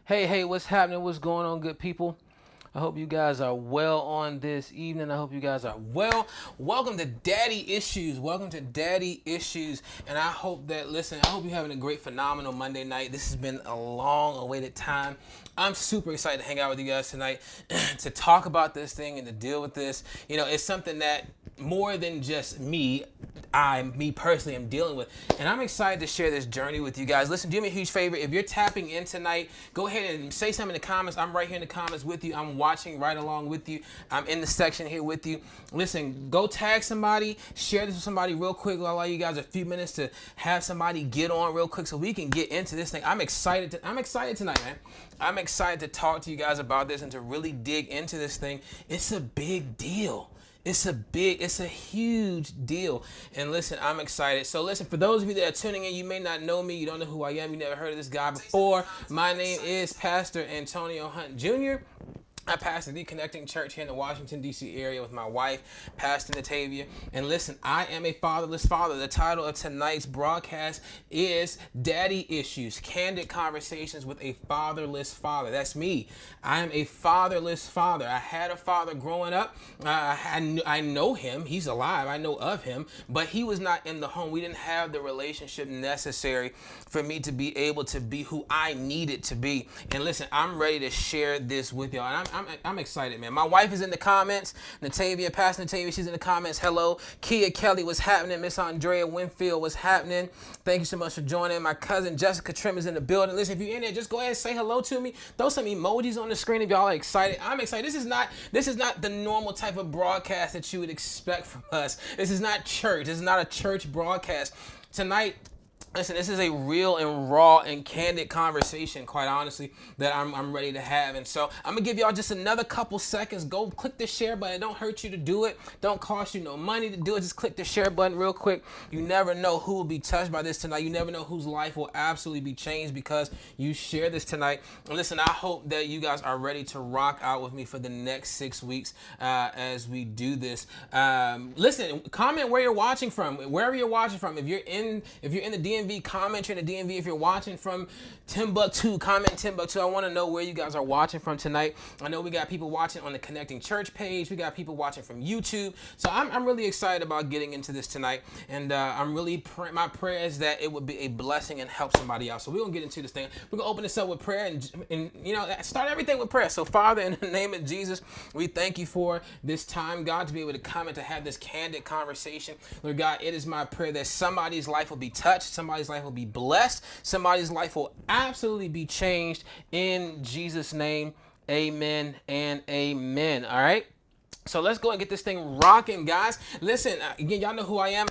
Hey, what's happening? What's going on, good people? I hope you guys are well on this evening. I hope you guys are well. Welcome to Daddy Issues. Welcome to Daddy Issues. And I hope that, listen, I hope you're having a great, phenomenal Monday night. This has been a long awaited time. I'm super excited to hang out with you guys tonight to talk about this thing and to deal with this. You know, it's something that more than just me personally am dealing with. And I'm excited to share this journey with you guys. Listen, do me a huge favor. If you're tapping in tonight, go ahead and say something in the comments. I'm right here in the comments with you. I'm watching right along with you. I'm in the section here with you. Listen, go tag somebody, share this with somebody real quick. I'll allow you guys a few minutes to have somebody get on real quick so we can get into this thing. I'm excited tonight, man. I'm excited to talk to you guys about this and to really dig into this thing. It's a big deal. It's a huge deal. And listen, I'm excited. So listen, for those of you that are tuning in, you may not know me. You don't know who I am. You never heard of this guy before. My name is Pastor Antonio Hunt Jr. I pastor the Connecting Church here in the Washington, D.C. area with my wife, Pastor Natavia. And listen, I am a fatherless father. The title of tonight's broadcast is Daddy Issues, Candid Conversations with a Fatherless Father. That's me. I am a fatherless father. I had a father growing up. I know him. He's alive. I know of him. But he was not in the home. We didn't have the relationship necessary for me to be able to be who I needed to be. And listen, I'm ready to share this with y'all. And I'm excited, man. My wife is in the comments. Natavia, Pastor Natavia, she's in the comments. Hello. Kia Kelly, what's happening? Miss Andrea Winfield, what's happening? Thank you so much for joining. My cousin Jessica Trim is in the building. Listen, if you're in there, just go ahead and say hello to me. Throw some emojis on the screen if y'all are excited. I'm excited. This is not the normal type of broadcast that you would expect from us. This is not church. This is not a church broadcast. Tonight, listen, this is a real and raw and candid conversation, quite honestly, that I'm ready to have. And so I'm going to give y'all just another couple seconds. Go click the share button. It don't hurt you to do it. Don't cost you no money to do it. Just click the share button real quick. You never know who will be touched by this tonight. You never know whose life will absolutely be changed because you share this tonight. And listen, I hope that you guys are ready to rock out with me for the next 6 weeks as we do this. Listen, comment where you're watching from, wherever you're watching from. If you're in the DMV, comment in the DMV. If you're watching from Timbuktu, comment Timbuktu. I want to know where you guys are watching from tonight. I know we got people watching on the Connecting Church page. We got people watching from YouTube. So I'm really excited about getting into this tonight. And I'm really, my prayer is that it would be a blessing and help somebody else. So we're going to get into this thing. We're going to open this up with prayer and you know, start everything with prayer. So Father, in the name of Jesus, we thank you for this time, God, to be able to come and to have this candid conversation. Lord God, it is my prayer that somebody's life will be touched, somebody's life will be blessed, somebody's life will absolutely be changed in Jesus' name. Amen and amen. All right. So let's go and get this thing rocking, guys. Listen, again, y'all know who I am.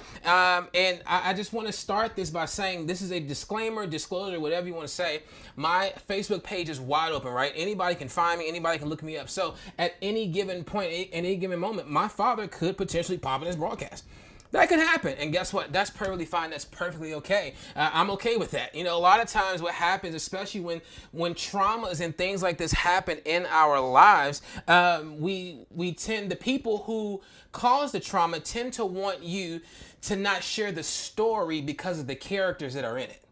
And I just want to start this by saying this is a disclaimer, disclosure, whatever you want to say. My Facebook page is wide open, right? Anybody can find me. Anybody can look me up. So at any given point, at any given moment, my father could potentially pop in this broadcast. That could happen. And guess what? That's perfectly fine. That's perfectly okay. I'm okay with that. You know, a lot of times what happens, especially when traumas and things like this happen in our lives, the people who cause the trauma tend to want you to not share the story because of the characters that are in it.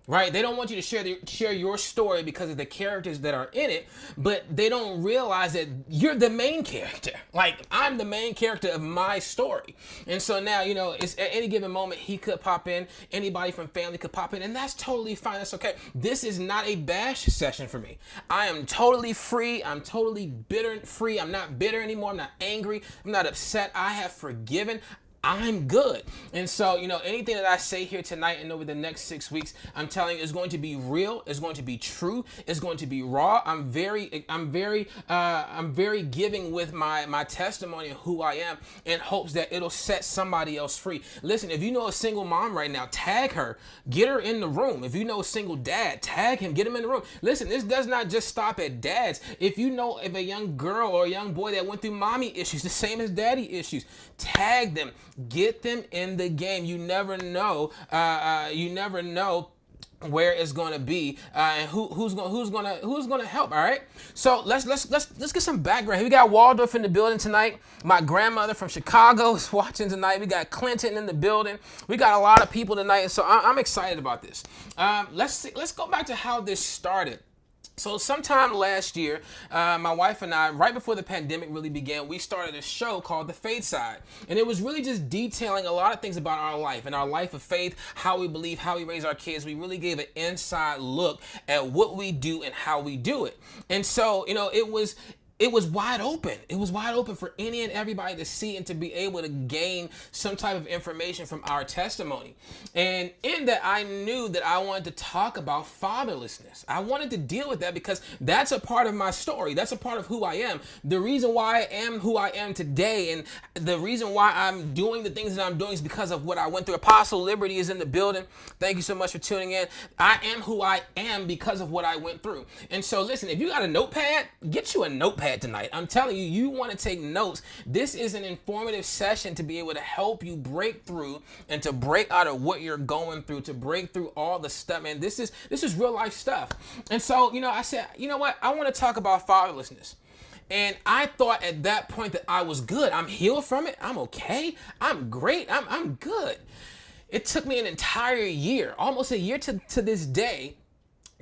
Right? They don't want you to share your story because of the characters that are in it, but they don't realize that you're the main character. Like, I'm the main character of my story. And so now, you know, it's at any given moment, he could pop in, anybody from family could pop in, and that's totally fine. That's okay. This is not a bash session for me. I am totally free. I'm totally bitter free. I'm not bitter anymore. I'm not angry. I'm not upset. I have forgiven. I'm good. And so, you know, anything that I say here tonight and over the next 6 weeks, I'm telling you, is going to be real. It's going to be true. It's going to be raw. I'm very giving with my testimony of who I am in hopes that it'll set somebody else free. Listen, if you know a single mom right now, tag her, get her in the room. If you know a single dad, tag him, get him in the room. Listen, this does not just stop at dads. If you know of a young girl or a young boy that went through mommy issues, the same as daddy issues, tag them. Get them in the game. You never know. You never know where it's going to be and who's going to help. All right. So let's get some background here. We got Waldorf in the building tonight. My grandmother from Chicago is watching tonight. We got Clinton in the building. We got a lot of people tonight, and so I'm excited about this. Let's go back to how this started. So sometime last year, my wife and I, right before the pandemic really began, we started a show called The Faith Side. And it was really just detailing a lot of things about our life and our life of faith, how we believe, how we raise our kids. We really gave an inside look at what we do and how we do it. And so, it was wide open. It was wide open for any and everybody to see and to be able to gain some type of information from our testimony. And in that, I knew that I wanted to talk about fatherlessness. I wanted to deal with that because that's a part of my story. That's a part of who I am. The reason why I am who I am today and the reason why I'm doing the things that I'm doing is because of what I went through. Apostle Liberty is in the building. Thank you so much for tuning in. I am who I am because of what I went through. And so listen, if you got a notepad, get you a notepad tonight. I'm telling you, you want to take notes. This is an informative session to be able to help you break through and to break out of what you're going through, to break through all the stuff. Man, this is real life stuff. And so, I said, you know what? I want to talk about fatherlessness. And I thought at that point that I was good. I'm healed from it. I'm okay. I'm great. I'm good. It took me an entire year, almost a year to this day,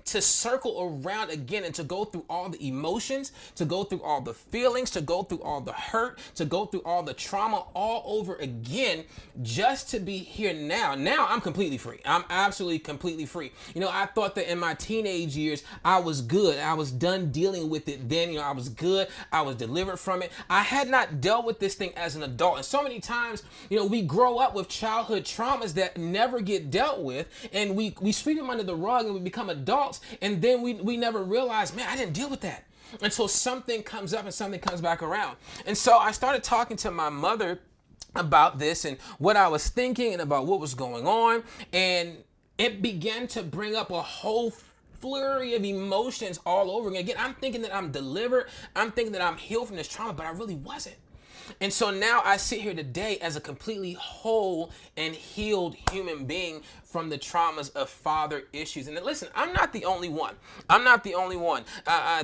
to circle around again and to go through all the emotions, to go through all the feelings, to go through all the hurt, to go through all the trauma all over again, just to be here now. Now I'm completely free. I'm absolutely completely free. I thought that in my teenage years, I was good. I was done dealing with it then. I was good. I was delivered from it. I had not dealt with this thing as an adult. And so many times, we grow up with childhood traumas that never get dealt with, and we sweep them under the rug and we become adults. And then we never realize, man, I didn't deal with that. And so something comes up and something comes back around. And so I started talking to my mother about this and what I was thinking and about what was going on. And it began to bring up a whole flurry of emotions all over again. I'm thinking that I'm delivered. I'm thinking that I'm healed from this trauma, but I really wasn't. And so now I sit here today as a completely whole and healed human being from the traumas of father issues. And listen, I'm not the only one. I'm not the only one.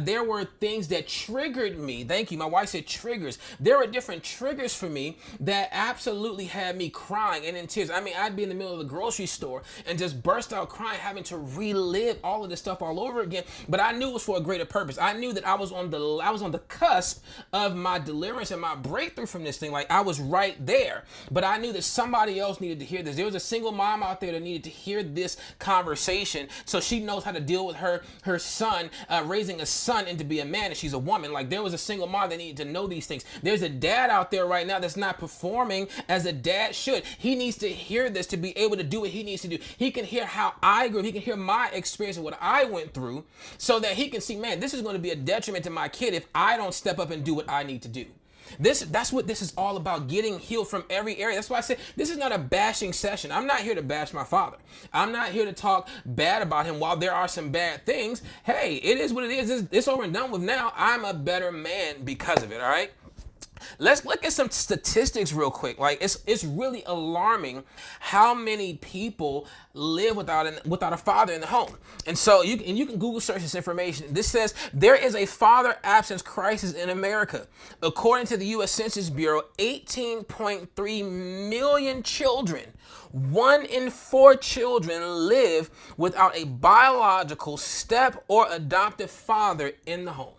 There were things that triggered me. Thank you. My wife said triggers. There were different triggers for me that absolutely had me crying and in tears. I mean, I'd be in the middle of the grocery store and just burst out crying, having to relive all of this stuff all over again. But I knew it was for a greater purpose. I knew that I was on the cusp of my deliverance and my breakthrough from this thing. Like, I was right there. But I knew that somebody else needed to hear this. There was a single mom out there that needed to hear this conversation so she knows how to deal with her son, raising a son and to be a man, and she's a woman. Like, there was a single mom that needed to know these things. There's a dad out there right now that's not performing as a dad should. He needs to hear this to be able to do what he needs to do. He can hear how I grew. He can hear my experience of what I went through so that he can see, man, this is going to be a detriment to my kid if I don't step up and do what I need to do. That's what this is all about, getting healed from every area. That's why I said this is not a bashing session. I'm not here to bash my father. I'm not here to talk bad about him while there are some bad things. Hey, it is what it is. It's over and done with now. I'm a better man because of it, all right? Let's look at some statistics real quick. Like, it's really alarming how many people live without a father in the home. And so you can Google search this information. This says there is a father absence crisis in America. According to the U.S. Census Bureau, 18.3 million children, 1 in 4 children, live without a biological step or adoptive father in the home.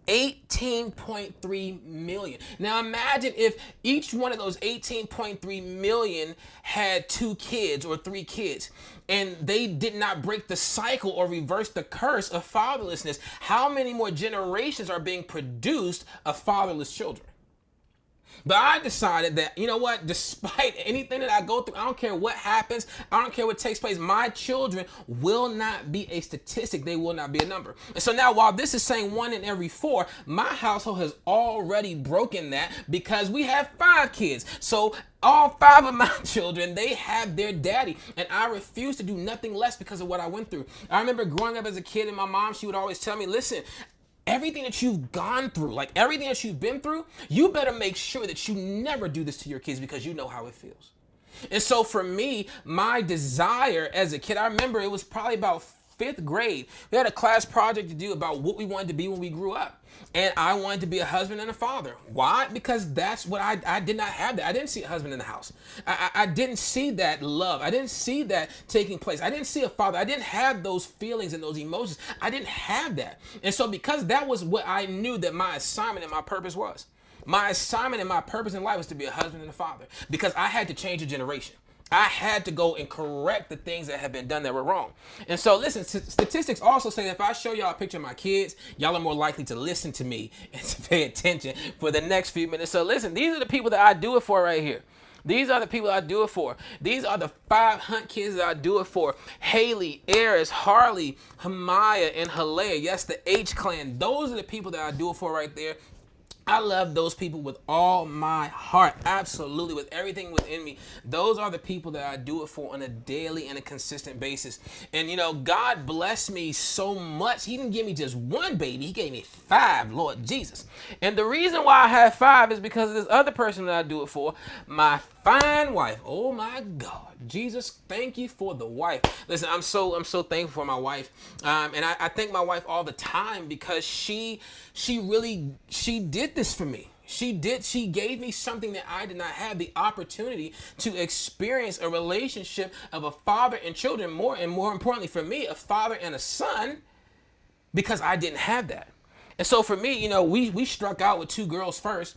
18.3 million. Now imagine if each one of those 18.3 million had 2 kids or 3 kids and they did not break the cycle or reverse the curse of fatherlessness. How many more generations are being produced of fatherless children? But I decided that, you know what, despite anything that I go through, I don't care what happens, I don't care what takes place, my children will not be a statistic, they will not be a number. And so now, while this is saying 1 in every 4, my household has already broken that because we have 5 kids. So all 5 of my children, they have their daddy, and I refuse to do nothing less because of what I went through. I remember growing up as a kid, and my mom, she would always tell me, listen, everything that you've gone through, like everything that you've been through, you better make sure that you never do this to your kids because you know how it feels. And so for me, my desire as a kid, I remember it was probably about fifth grade. We had a class project to do about what we wanted to be when we grew up. And I wanted to be a husband and a father. Why? Because that's what I did not have that. I didn't see a husband in the house. I didn't see that love. I didn't see that taking place. I didn't see a father. I didn't have those feelings and those emotions. I didn't have that. And so because that was what I knew that my assignment and my purpose was. My assignment and my purpose in life was to be a husband and a father. Because I had to change a generation. I had to go and correct the things that had been done that were wrong. And so listen, statistics also say that if I show y'all a picture of my kids, y'all are more likely to listen to me and to pay attention for the next few minutes. So listen, these are the people that I do it for right here. These are the people I do it for. These are the 5 Hunt kids that I do it for. Haley, Eris, Harley, Hamaya, and Halea. Yes, the H clan. Those are the people that I do it for right there. I love those people with all my heart, absolutely, with everything within me. Those are the people that I do it for on a daily and a consistent basis. And you know, God blessed me so much. He didn't give me just one baby. He gave me 5, Lord Jesus. And the reason why I have 5 is because of this other person that I do it for, my fine wife. Oh my God. Jesus, thank you for the wife. Listen, I'm so thankful for my wife. And I thank my wife all the time because she did this for me. She gave me something that I did not have, the opportunity to experience a relationship of a father and children, more importantly for me, a father and a son, because I didn't have that. And so for me, you know, we struck out with 2 girls first.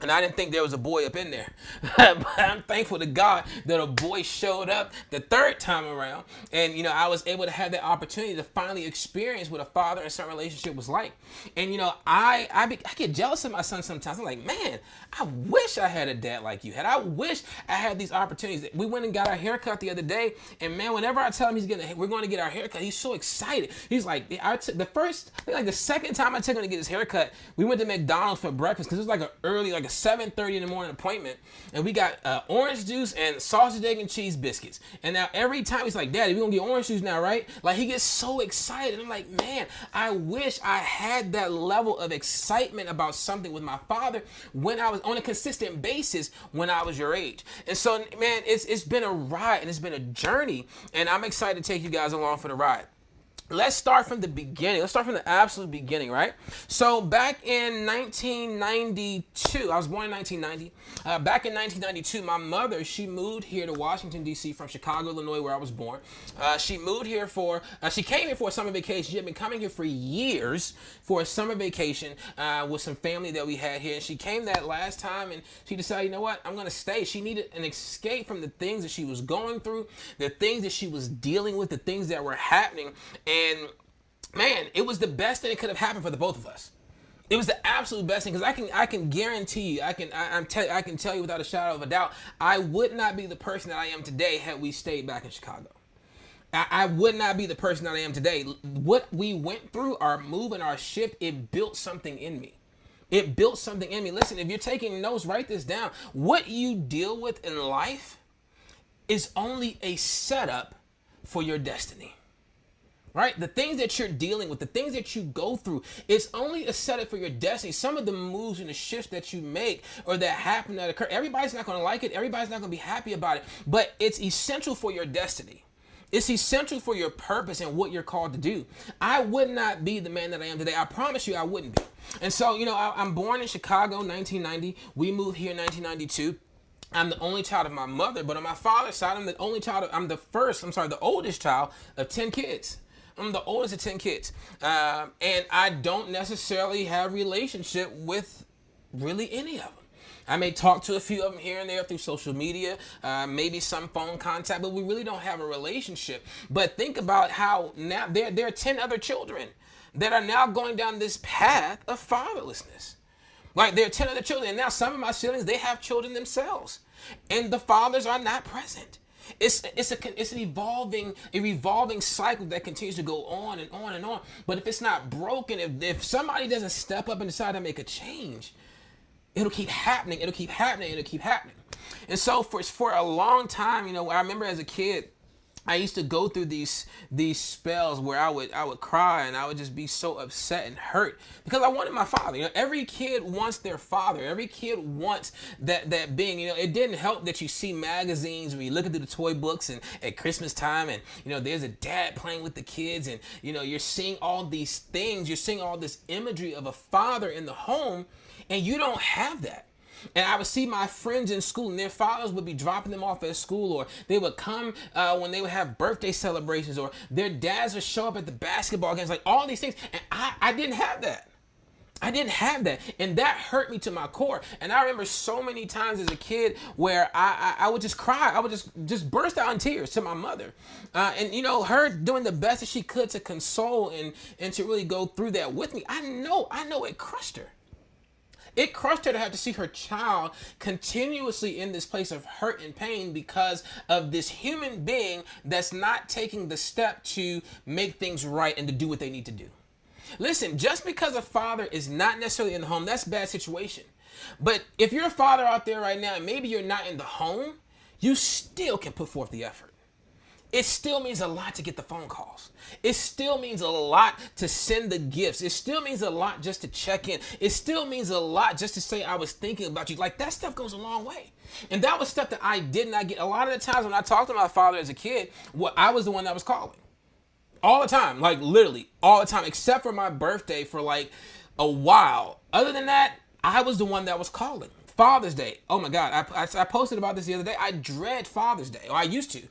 And I didn't think there was a boy up in there. But I'm thankful to God that a boy showed up the 3rd time around. And, you know, I was able to have that opportunity to finally experience what a father and son relationship was like. And, you know, I get jealous of my son sometimes. I'm like, man, I wish I had a dad like you had. I wish I had these opportunities. We went and got our haircut the other day. And, man, whenever I tell him we're going to get our haircut, he's so excited. He's like, the 2nd time I took him to get his haircut, we went to McDonald's for breakfast because it was like a 7:30 in the morning appointment, and we got orange juice and sausage, egg, and cheese biscuits. And now every time he's like, Daddy, we're gonna get orange juice now, right? Like, he gets so excited. I'm like, man, I wish I had that level of excitement about something with my father when I was on a consistent basis when I was your age. And so, man, it's been a ride and it's been a journey, and I'm excited to take you guys along for the ride. Let's start from the beginning. Let's start from the absolute beginning, right? So back in 1992, I was born in 1990. Back in 1992, my mother, she moved here to Washington, D.C. from Chicago, Illinois, where I was born. She moved here she came here for a summer vacation. She had been coming here for years for a summer vacation with some family that we had here. And she came that last time and she decided, you know what, I'm going to stay. She needed an escape from the things that she was going through, the things that she was dealing with, the things that were happening. And man, it was the best thing that could have happened for the both of us. It was the absolute best thing, because I can guarantee you, I can tell you without a shadow of a doubt, I would not be the person that I am today had we stayed back in Chicago. I would not be the person that I am today. What we went through, our move and our shift, it built something in me. It built something in me. Listen, if you're taking notes, write this down. What you deal with in life is only a setup for your destiny. Right? The things that you're dealing with, the things that you go through, it's only a setup for your destiny. Some of the moves and the shifts that you make or that happen, that occur, everybody's not going to like it. Everybody's not going to be happy about it. But it's essential for your destiny. It's essential for your purpose and what you're called to do. I would not be the man that I am today. I promise you I wouldn't be. And so, you know, I'm born in Chicago, 1990. We moved here in 1992. I'm the only child of my mother, but on my father's side, I'm the oldest child of 10 kids. I'm the oldest of 10 kids. And I don't necessarily have a relationship with really any of them. I may talk to a few of them here and there through social media, maybe some phone contact, but we really don't have a relationship. But think about how now there are 10 other children that are now going down this path of fatherlessness. Like, there are 10 other children, and now some of my siblings, they have children themselves, and the fathers are not present. It's an evolving cycle that continues to go on and on and on. But if it's not broken, if somebody doesn't step up and decide to make a change, it'll keep happening. It'll keep happening. And so for a long time, you know, I remember as a kid, I used to go through these spells where I would cry and I would just be so upset and hurt because I wanted my father. You know, every kid wants their father. Every kid wants that being. You know, it didn't help that you see magazines when you look into the toy books and at Christmas time, and you know there's a dad playing with the kids, and you know you're seeing all these things. You're seeing all this imagery of a father in the home, and you don't have that. And I would see my friends in school, and their fathers would be dropping them off at school, or they would come when they would have birthday celebrations, or their dads would show up at the basketball games, like all these things. And I didn't have that. I didn't have that. And that hurt me to my core. And I remember so many times as a kid where I would just cry. I would just burst out in tears to my mother. And, you know, her doing the best that she could to console and to really go through that with me. I know it crushed her. It crushed her to have to see her child continuously in this place of hurt and pain because of this human being that's not taking the step to make things right and to do what they need to do. Listen, just because a father is not necessarily in the home, that's a bad situation. But if you're a father out there right now and maybe you're not in the home, you still can put forth the effort. It still means a lot to get the phone calls. It still means a lot to send the gifts. It still means a lot just to check in. It still means a lot just to say I was thinking about you. Like that stuff goes a long way. And that was stuff that I did not get. A lot of the times when I talked to my father as a kid, I was the one that was calling. All the time, like literally all the time, except for my birthday for like a while. Other than that, I was the one that was calling. Father's Day. Oh my God. I posted about this the other day. I dread Father's Day, or I used to.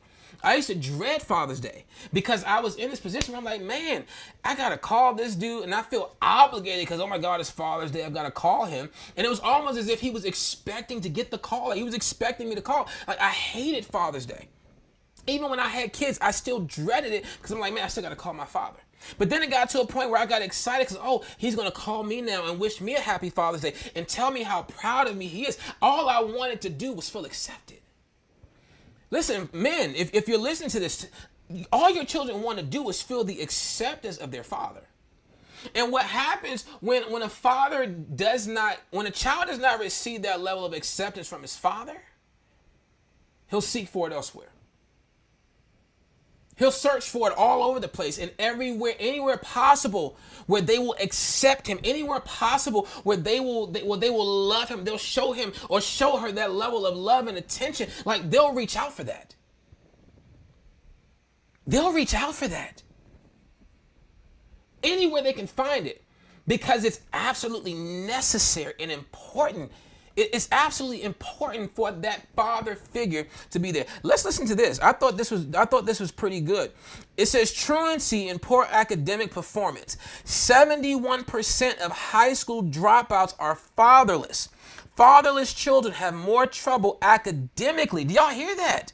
I used to dread Father's Day because I was in this position where I'm like, man, I got to call this dude and I feel obligated because, oh my God, it's Father's Day. I've got to call him. And it was almost as if he was expecting to get the call. Like, he was expecting me to call. Like, I hated Father's Day. Even when I had kids, I still dreaded it because I'm like, man, I still got to call my father. But then it got to a point where I got excited because, oh, he's going to call me now and wish me a happy Father's Day and tell me how proud of me he is. All I wanted to do was feel accepted. Listen, men, if you're listening to this, all your children want to do is feel the acceptance of their father. And what happens when a child does not receive that level of acceptance from his father, he'll seek for it elsewhere. He'll search for it all over the place and everywhere, anywhere possible where they will accept him, anywhere possible where they will love him. They'll show him or show her that level of love and attention. Like they'll reach out for that. They'll reach out for that. Anywhere they can find it because it's absolutely necessary and important. It's absolutely important for that father figure to be there. Let's listen to this. I thought this was pretty good. It says truancy and poor academic performance. 71% of high school dropouts are fatherless. Fatherless children have more trouble academically. Do y'all hear that?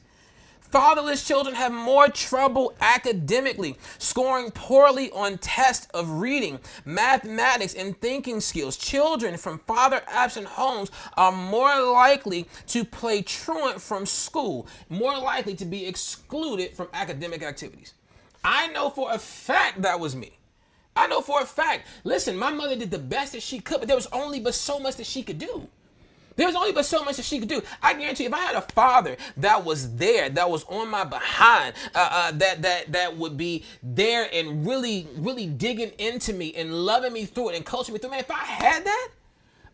Fatherless children have more trouble academically, scoring poorly on tests of reading, mathematics, and thinking skills. Children from father-absent homes are more likely to play truant from school, more likely to be excluded from academic activities. I know for a fact that was me. I know for a fact. Listen, my mother did the best that she could, but there was only but so much that she could do. There was only but so much that she could do. I guarantee you, if I had a father that was there, that was on my behind, that would be there and really, really digging into me and loving me through it and coaching me through it, man, if I had that,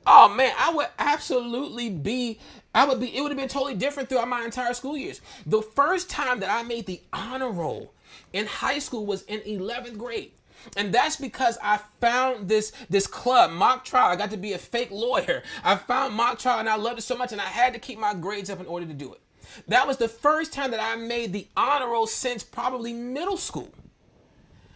oh man, I would absolutely it would have been totally different throughout my entire school years. The first time that I made the honor roll in high school was in 11th grade. And that's because I found this club, mock trial. I got to be a fake lawyer. I found mock trial and I loved it so much and I had to keep my grades up in order to do it. That was the first time that I made the honor roll since probably middle school.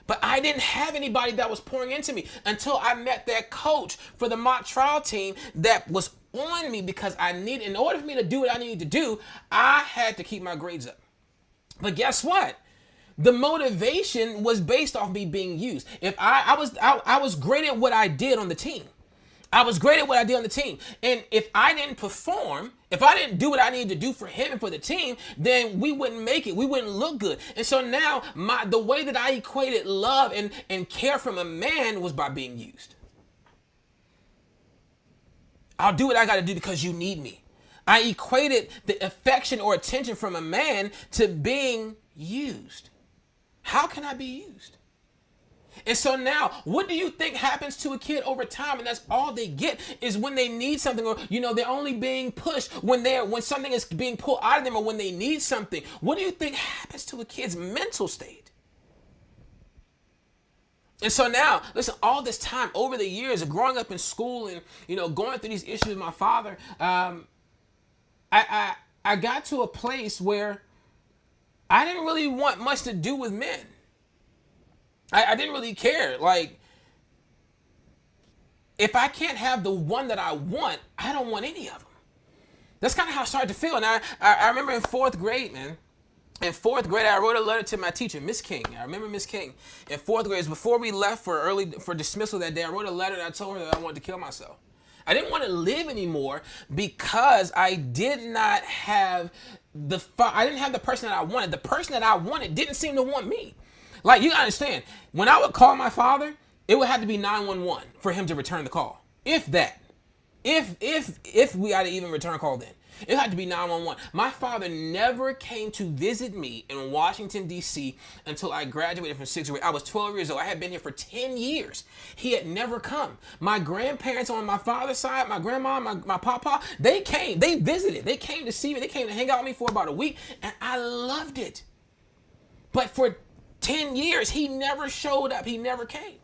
But I didn't have anybody that was pouring into me until I met that coach for the mock trial team that was on me because in order for me to do what I needed to do, I had to keep my grades up. But guess what? The motivation was based off me being used. If I was great at what I did on the team. I was great at what I did on the team. And if I didn't perform, if I didn't do what I needed to do for him and for the team, then we wouldn't make it. We wouldn't look good. And so now the way that I equated love and care from a man was by being used. I'll do what I got to do because you need me. I equated the affection or attention from a man to being used. How can I be used? And so now, what do you think happens to a kid over time? And that's all they get is when they need something, or they're only being pushed when something is being pulled out of them, or when they need something. What do you think happens to a kid's mental state? And so now, listen, all this time over the years of growing up in school and going through these issues with my father, I got to a place where I didn't really want much to do with men. I didn't really care. Like, if I can't have the one that I want, I don't want any of them. That's kind of how I started to feel. And I remember in fourth grade, man. In fourth grade, I wrote a letter to my teacher, Miss King. I remember Miss King. In fourth grade, before we left for dismissal that day, I wrote a letter and I told her that I wanted to kill myself. I didn't want to live anymore because I did not have the person that I wanted. The person that I wanted didn't seem to want me. Like, you gotta understand, when I would call my father, it would have to be 911 for him to return the call. If that. If we had to even return a call then. It had to be 911. My father never came to visit me in Washington, D.C. until I graduated from sixth grade. I was 12 years old. I had been here for 10 years. He had never come. My grandparents on my father's side, my grandma, my papa, they came. They visited. They came to see me. They came to hang out with me for about a week, and I loved it. But for 10 years, he never showed up. He never came.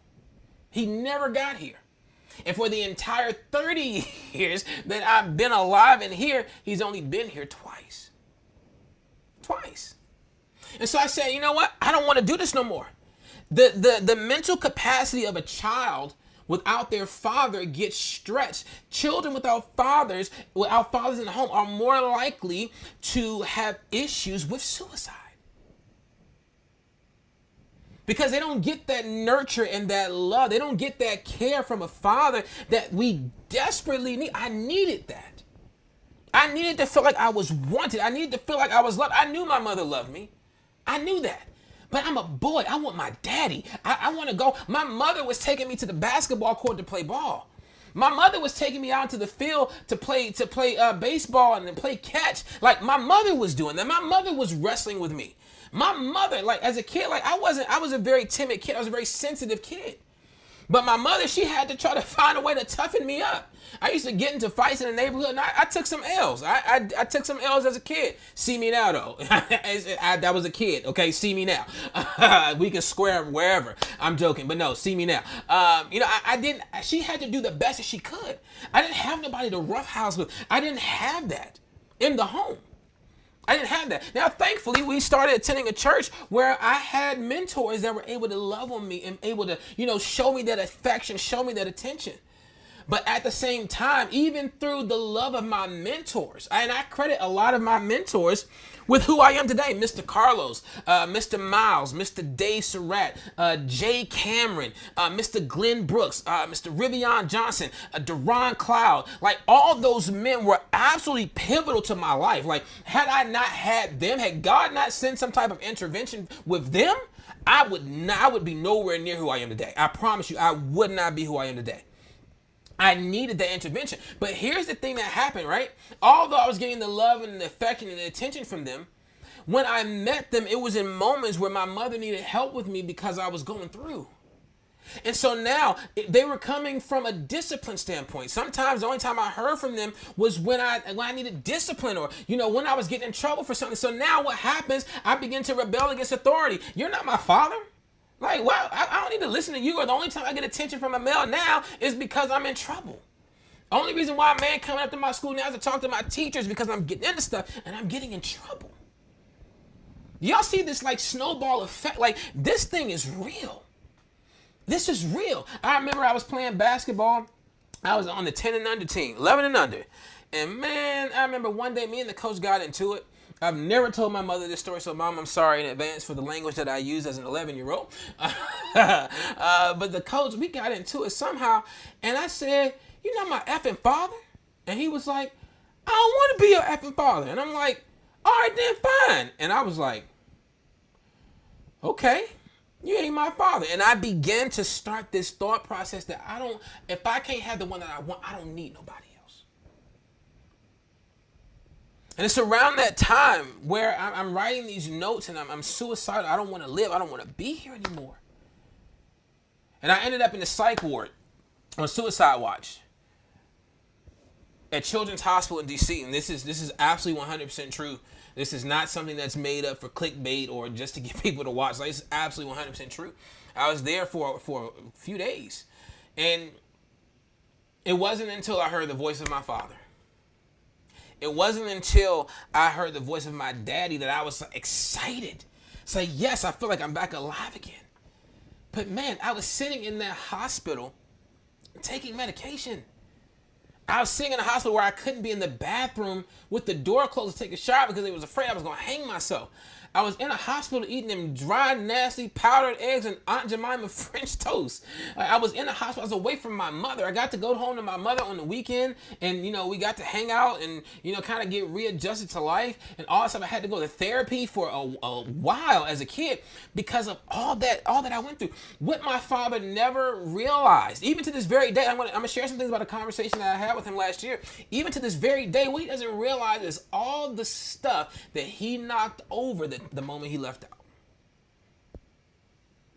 He never got here. And for the entire 30 years that I've been alive and here, he's only been here twice. Twice. And so I said, you know what? I don't want to do this no more. The mental capacity of a child without their father gets stretched. Children without fathers in the home, are more likely to have issues with suicide. Because they don't get that nurture and that love. They don't get that care from a father that we desperately need. I needed that. I needed to feel like I was wanted. I needed to feel like I was loved. I knew my mother loved me. I knew that. But I'm a boy. I want my daddy. I want to go. My mother was taking me to the basketball court to play ball. My mother was taking me out to the field to play baseball and then play catch. Like, my mother was doing that. My mother was wrestling with me. My mother, like, as a kid, like, I was a very timid kid. I was a very sensitive kid. But my mother, she had to try to find a way to toughen me up. I used to get into fights in the neighborhood, and I took some L's. I took some L's as a kid. See me now, though. That was a kid, okay? See me now. We can square wherever. I'm joking, but no, see me now. I didn't. She had to do the best that she could. I didn't have nobody to roughhouse with. I didn't have that in the home. I didn't have that. Now, thankfully, we started attending a church where I had mentors that were able to love on me and able to, show me that affection, show me that attention. But at the same time, even through the love of my mentors, and I credit a lot of my mentors with who I am today. Mr. Carlos, Mr. Miles, Mr. Dave Surratt, Jay Cameron, Mr. Glenn Brooks, Mr. Rivion Johnson, Deron Cloud. Like, all those men were absolutely pivotal to my life. Like, had I not had them, had God not sent some type of intervention with them, I would be nowhere near who I am today. I promise you, I would not be who I am today. I needed that intervention. But here's the thing that happened, right? Although I was getting the love and the affection and the attention from them, when I met them, it was in moments where my mother needed help with me because I was going through. And so now they were coming from a discipline standpoint. Sometimes the only time I heard from them was when I needed discipline, or, when I was getting in trouble for something. So now what happens? I begin to rebel against authority. You're not my father. Like, well, I don't need to listen to you, or the only time I get attention from a male now is because I'm in trouble. Only reason why a man coming up to my school now is to talk to my teachers because I'm getting into stuff and I'm getting in trouble. Y'all see this, like, snowball effect? Like, this thing is real. This is real. I remember I was playing basketball. I was on the 10 and under team, 11 and under. And man, I remember one day me and the coach got into it. I've never told my mother this story, so Mom, I'm sorry in advance for the language that I use as an 11-year-old. But the coach, we got into it somehow, and I said, "You're not my effing father." And he was like, "I don't want to be your effing father." And I'm like, "All right, then, fine." And I was like, "Okay, you ain't my father." And I began to start this thought process that if I can't have the one that I want, I don't need nobody else. And it's around that time where I'm writing these notes and I'm suicidal. I don't want to live. I don't want to be here anymore. And I ended up in the psych ward on suicide watch at Children's Hospital in DC. And this is absolutely 100% true. This is not something that's made up for clickbait or just to get people to watch. Like, it's absolutely 100% true. I was there for a few days. And it wasn't until I heard the voice of my father. It wasn't until I heard the voice of my daddy that I was excited. It's like, yes, I feel like I'm back alive again. But man, I was sitting in that hospital taking medication. I was sitting in a hospital where I couldn't be in the bathroom with the door closed to take a shower because I was afraid I was going to hang myself. I was in a hospital eating them dry, nasty, powdered eggs and Aunt Jemima French toast. I was in a hospital. I was away from my mother. I got to go home to my mother on the weekend, and we got to hang out and kind of get readjusted to life and all that stuff. I had to go to therapy for a while as a kid because of all that I went through. What my father never realized, even to this very day, I'm gonna share some things about a conversation that I had with him last year. Even to this very day, what he doesn't realize is all the stuff that he knocked over the moment he left out.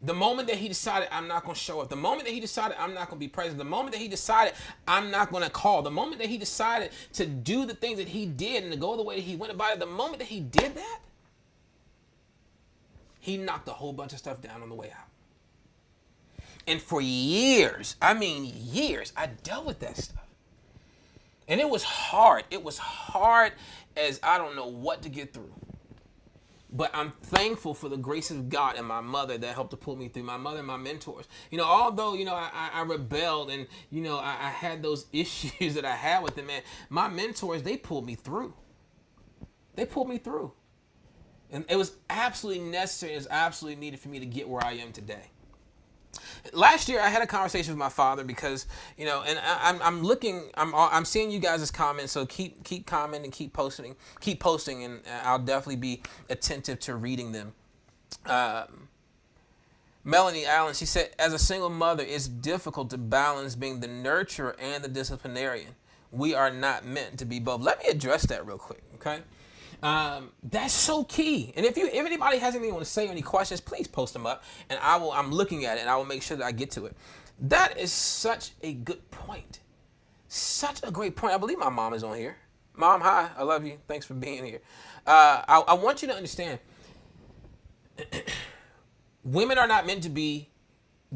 The moment that he decided I'm not going to show up. The moment that he decided I'm not going to be present. The moment that he decided I'm not going to call. The moment that he decided to do the things that he did and to go the way that he went about it. The moment that he did that, he knocked a whole bunch of stuff down on the way out. And for years, I dealt with that stuff. And it was hard. It was hard as I don't know what to get through. But I'm thankful for the grace of God and my mother that helped to pull me through. My mother and my mentors. Although, I rebelled and, I had those issues that I had with them, man, my mentors, they pulled me through. They pulled me through. And it was absolutely necessary. It was absolutely needed for me to get where I am today. Last year, I had a conversation with my father because, and I'm seeing you guys' comments, so keep commenting, keep posting, and I'll definitely be attentive to reading them. Melanie Allen, she said, as a single mother, it's difficult to balance being the nurturer and the disciplinarian. We are not meant to be both. Let me address that real quick, okay? That's so key. And if anybody has anything you want to say or any questions, please post them up, and I'm looking at it, and I will make sure that I get to it. That is such a good point. Such a great point. I believe my mom is on here. Mom, hi. I love you. Thanks for being here. I want you to understand, women are not meant to be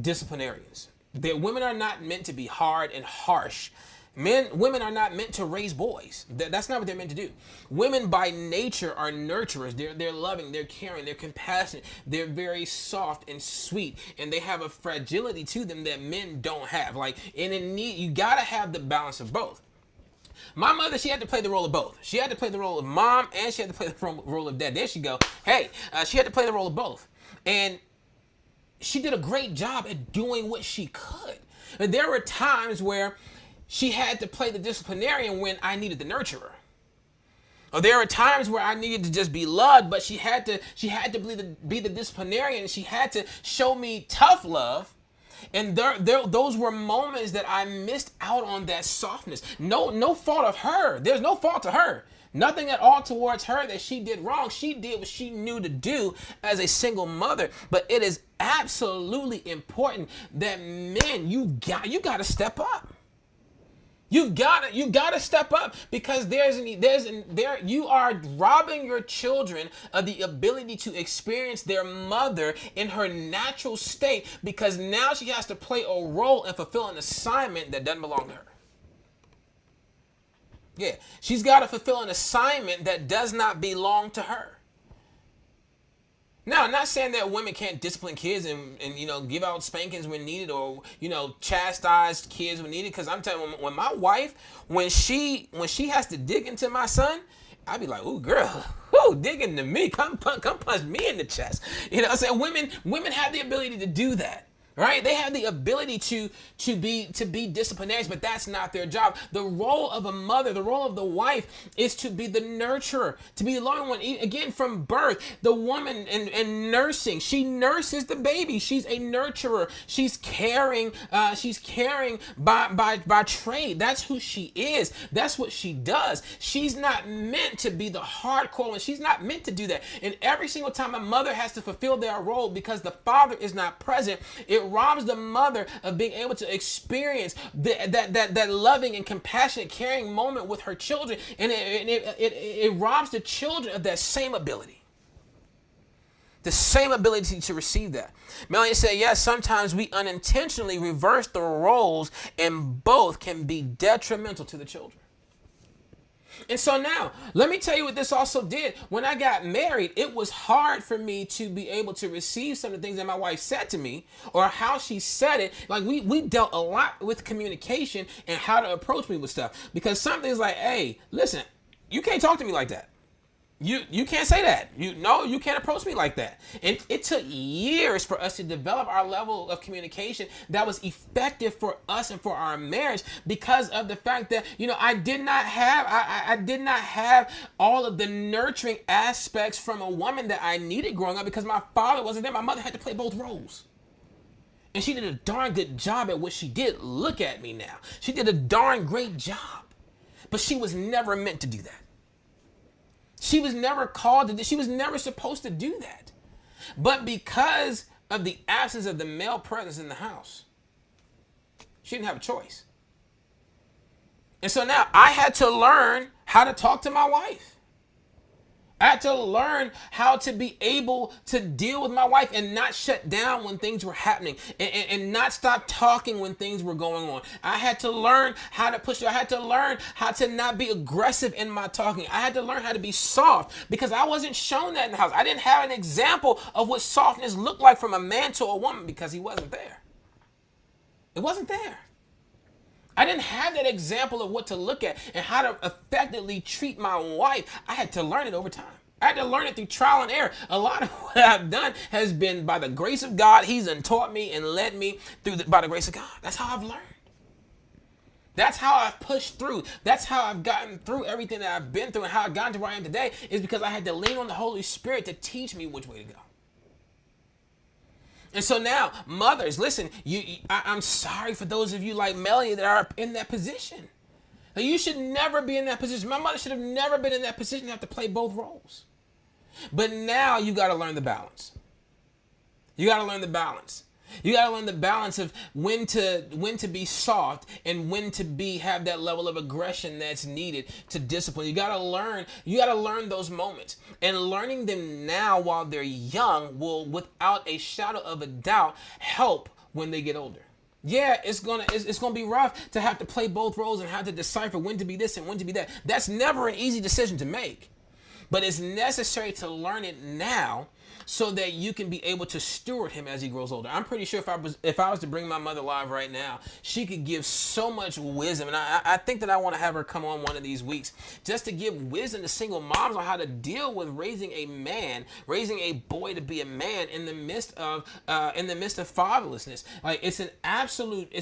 disciplinarians. Women are not meant to be hard and harsh. Women are not meant to raise boys. That's not what they're meant to do. Women by nature are nurturers. They're loving, they're caring, they're compassionate, they're very soft and sweet, and they have a fragility to them that men don't have. You gotta have the balance of both. My mother, she had to play the role of both. She had to play the role of mom, and she had to play the role of dad. There she go. Hey, she had to play the role of both. And she did a great job at doing what she could. And there were times where she had to play the disciplinarian when I needed the nurturer. Or there are times where I needed to just be loved, but she had to be the disciplinarian, and she had to show me tough love. And those were moments that I missed out on that softness. No fault of her. There's no fault to her. Nothing at all towards her that she did wrong. She did what she knew to do as a single mother. But it is absolutely important that men, you got to step up. You gotta step up, because you are robbing your children of the ability to experience their mother in her natural state, because now she has to play a role and fulfill an assignment that doesn't belong to her. Yeah, she's got to fulfill an assignment that does not belong to her. Now, I'm not saying that women can't discipline kids and give out spankings when needed, or chastise kids when needed. Because I'm telling you, when my wife, when she has to dig into my son, I'd be like, "Ooh, girl, dig into me. Come punch me in the chest." I'm saying? Women have the ability to do that. Right? They have the ability to be disciplinarians, but that's not their job. The role of a mother, the role of the wife, is to be the nurturer, to be the loving one. Again, from birth, the woman in nursing, she nurses the baby. She's a nurturer. She's caring. She's caring by trade. That's who she is. That's what she does. She's not meant to be the hardcore one. She's not meant to do that. And every single time a mother has to fulfill their role because the father is not present, it robs the mother of being able to experience that loving and compassionate, caring moment with her children, and it robs the children of that same ability. The same ability to receive that. Melanie said, yes, sometimes we unintentionally reverse the roles, and both can be detrimental to the children. And so now, let me tell you what this also did. When I got married, it was hard for me to be able to receive some of the things that my wife said to me or how she said it. Like we dealt a lot with communication and how to approach me with stuff. Because some things like, hey, listen, you can't talk to me like that. You can't say that. You can't approach me like that. And it took years for us to develop our level of communication that was effective for us and for our marriage because of the fact that, I did not have all of the nurturing aspects from a woman that I needed growing up because my father wasn't there. My mother had to play both roles. And she did a darn good job at what she did. Look at me now. She did a darn great job. But she was never meant to do that. She was never called to do. She was never supposed to do that. But because of the absence of the male presence in the house, she didn't have a choice. And so now I had to learn how to talk to my wife. I had to learn how to be able to deal with my wife and not shut down when things were happening and not stop talking when things were going on. I had to learn how to push her. I had to learn how to not be aggressive in my talking. I had to learn how to be soft because I wasn't shown that in the house. I didn't have an example of what softness looked like from a man to a woman because he wasn't there. It wasn't there. I didn't have that example of what to look at and how to effectively treat my wife. I had to learn it over time. I had to learn it through trial and error. A lot of what I've done has been by the grace of God. He's taught me and led me by the grace of God. That's how I've learned. That's how I've pushed through. That's how I've gotten through everything that I've been through and how I've gotten to where I am today is because I had to lean on the Holy Spirit to teach me which way to go. And so now, mothers, listen, I'm sorry for those of you like Melanie that are in that position. Now, you should never be in that position. My mother should have never been in that position to have to play both roles. But now you got to learn the balance. You got to learn the balance. You got to learn the balance of when to be soft and when to have that level of aggression that's needed to discipline. You got to learn those moments. And learning them now while they're young will, without a shadow of a doubt, help when they get older. Yeah, it's gonna be rough to have to play both roles and have to decipher when to be this and when to be that. That's never an easy decision to make. But it's necessary to learn it now so that you can be able to steward him as he grows older. I'm pretty sure if I was to bring my mother live right now, she could give so much wisdom. And I think that I want to have her come on one of these weeks just to give wisdom to single moms on how to deal with raising a boy to be a man in the midst of fatherlessness. Like it's an absolute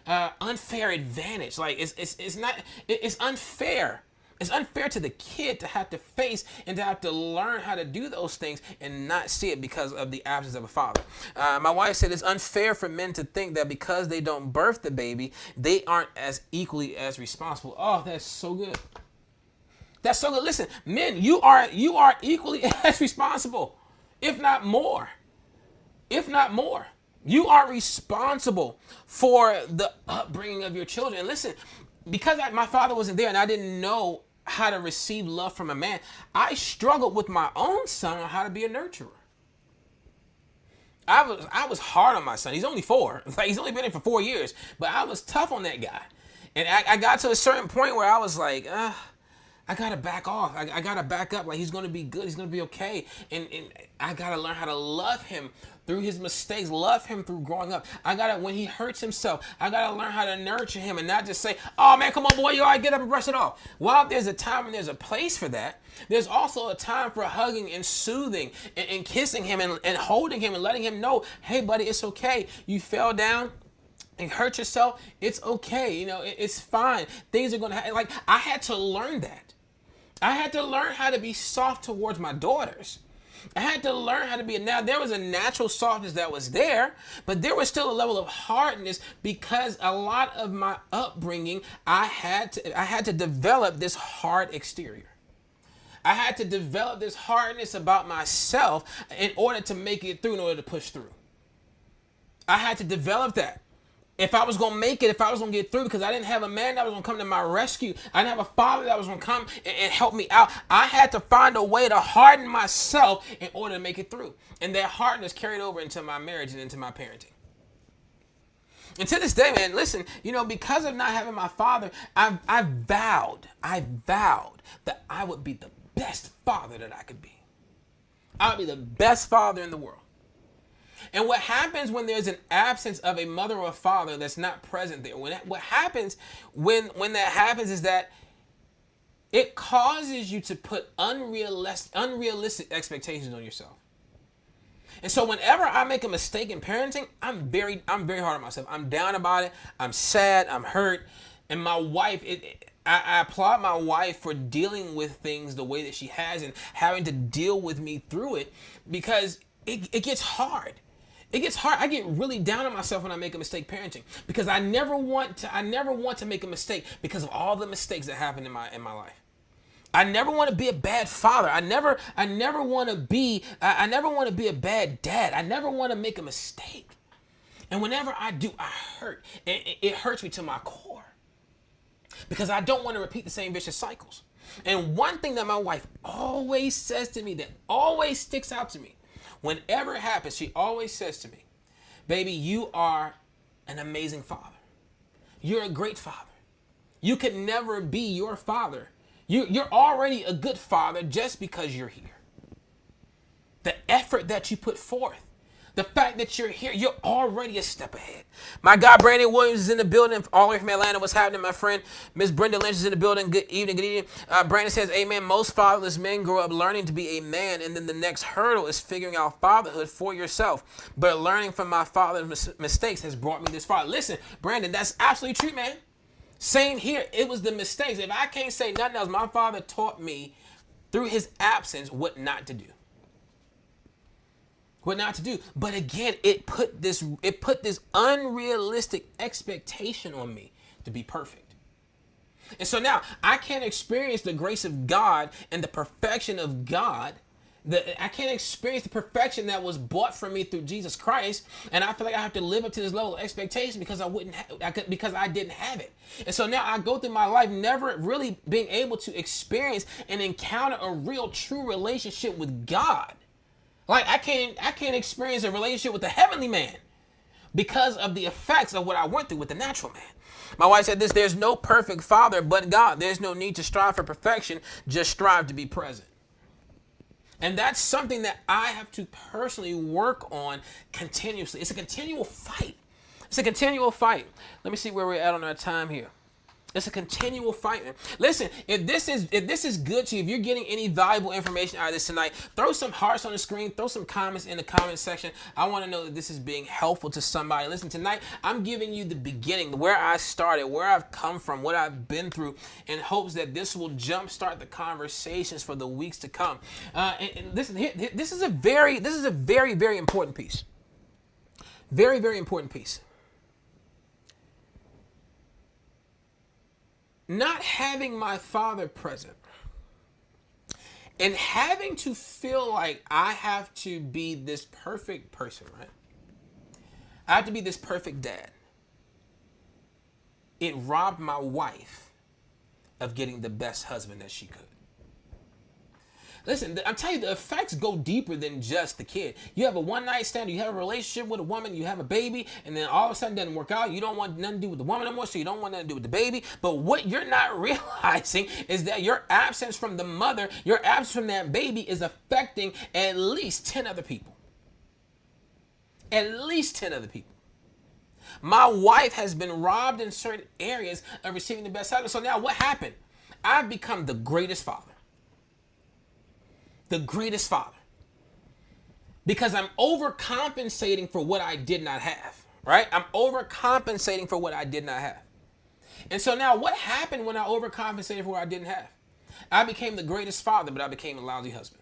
unfair advantage. Like it's unfair. It's unfair to the kid to have to face and to have to learn how to do those things and not see it because of the absence of a father. My wife said it's unfair for men to think that because they don't birth the baby, they aren't as equally as responsible. Oh, that's so good. That's so good. Listen, men, you are equally as responsible, if not more. If not more. You are responsible for the upbringing of your children. And listen, because my father wasn't there and I didn't know how to receive love from a man, I struggled with my own son on how to be a nurturer. I was hard on my son. He's only 4. Like he's only been in for 4 years, but I was tough on that guy. And I got to a certain point where I was like, I gotta back off. I gotta back up. Like, he's gonna be good. He's gonna be okay. And I gotta learn how to love him through his mistakes. Love him through growing up. I gotta, when he hurts himself, I gotta learn how to nurture him and not just say, "Oh man, come on, boy, you all right? Get up and brush it off." While there's a time and there's a place for that, there's also a time for hugging and soothing and kissing him and holding him and letting him know, "Hey, buddy, it's okay. You fell down and hurt yourself. It's okay. You know, it's fine. Things are gonna happen." Like, I had to learn that. I had to learn how to be soft towards my daughters. I had to learn how to be. Now, there was a natural softness that was there, but there was still a level of hardness because a lot of my upbringing, I had to develop this hard exterior. I had to develop this hardness about myself in order to make it through, in order to push through. I had to develop that. If I was going to make it, if I was going to get through, because I didn't have a man that was going to come to my rescue, I didn't have a father that was going to come and help me out, I had to find a way to harden myself in order to make it through. And that hardness carried over into my marriage and into my parenting. And to this day, man, listen, you know, because of not having my father, I vowed that I would be the best father that I could be. I would be the best father in the world. And what happens when there's an absence of a mother or a father that's not present there? What happens when that happens is that it causes you to put unrealistic expectations on yourself. And so whenever I make a mistake in parenting, I'm very hard on myself. I'm down about it. I'm sad. I'm hurt. And my wife, I applaud my wife for dealing with things the way that she has and having to deal with me through it, because it gets hard. It gets hard. I get really down on myself when I make a mistake parenting, because I never want to make a mistake because of all the mistakes that happen in my life. I never want to be a bad father. I never want to be a bad dad. I never want to make a mistake. And whenever I do, I hurt. It hurts me to my core, because I don't want to repeat the same vicious cycles. And one thing that my wife always says to me, that always sticks out to me, whenever it happens, she always says to me, "Baby, you are an amazing father. You're a great father. You could never be your father. You're already a good father just because you're here. The effort that you put forth, the fact that you're here, you're already a step ahead." My guy, Brandon Williams, is in the building all the way from Atlanta. What's happening, my friend? Miss Brenda Lynch is in the building. Good evening, good evening. Brandon says, "Amen. Most fatherless men grow up learning to be a man, and then the next hurdle is figuring out fatherhood for yourself. But learning from my father's mistakes has brought me this far." Listen, Brandon, that's absolutely true, man. Same here. It was the mistakes. If I can't say nothing else, my father taught me through his absence what not to do. What not to do. But again, it put this unrealistic expectation on me to be perfect. And so now I can't experience the grace of God and the perfection of God. I can't experience the perfection that was bought for me through Jesus Christ, and I feel like I have to live up to this level of expectation because because I didn't have it. And so now I go through my life never really being able to experience and encounter a real, true relationship with God. Like, I can't experience a relationship with the heavenly man because of the effects of what I went through with the natural man. My wife said this: "There's no perfect father but God. There's no need to strive for perfection. Just strive to be present." And that's something that I have to personally work on continuously. It's a continual fight. It's a continual fight. Let me see where we're at on our time here. It's a continual fight, man. Listen, if this is good to you, if you're getting any valuable information out of this tonight, throw some hearts on the screen, throw some comments in the comment section. I want to know that this is being helpful to somebody. Listen, tonight I'm giving you the beginning, where I started, where I've come from, what I've been through, in hopes that this will jumpstart the conversations for the weeks to come. And listen, this is a very, very important piece. Very, very important piece. Not having my father present and having to feel like I have to be this perfect person, right? I have to be this perfect dad. It robbed my wife of getting the best husband that she could. Listen, I'm telling you, the effects go deeper than just the kid. You have a one night stand, you have a relationship with a woman, you have a baby, and then all of a sudden it doesn't work out. You don't want nothing to do with the woman anymore, so you don't want nothing to do with the baby. But what you're not realizing is that your absence from the mother, your absence from that baby is affecting at least 10 other people. At least 10 other people. My wife has been robbed in certain areas of receiving the best out of it. So now what happened? I've become the greatest father. The greatest father. Because I'm overcompensating for what I did not have. Right? I'm overcompensating for what I did not have. And so now what happened when I overcompensated for what I didn't have? I became the greatest father, but I became a lousy husband.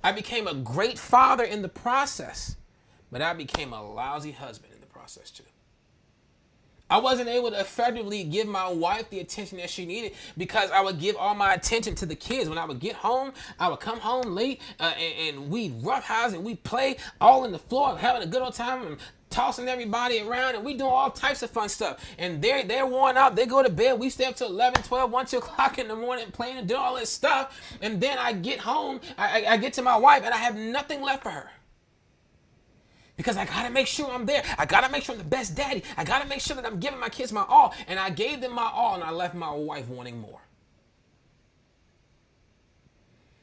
I became a great father in the process, but I became a lousy husband in the process too. I wasn't able to effectively give my wife the attention that she needed because I would give all my attention to the kids. When I would get home, I would come home late and we'd roughhouse and we'd play all in the floor, having a good old time and tossing everybody around, and we doing all types of fun stuff. And they're worn out. They go to bed. We stay up till 11, 12, 1, 2 o'clock in the morning playing and doing all this stuff. And then I get home, I get to my wife, and I have nothing left for her. Because I got to make sure I'm there. I got to make sure I'm the best daddy. I got to make sure that I'm giving my kids my all. And I gave them my all, and I left my wife wanting more.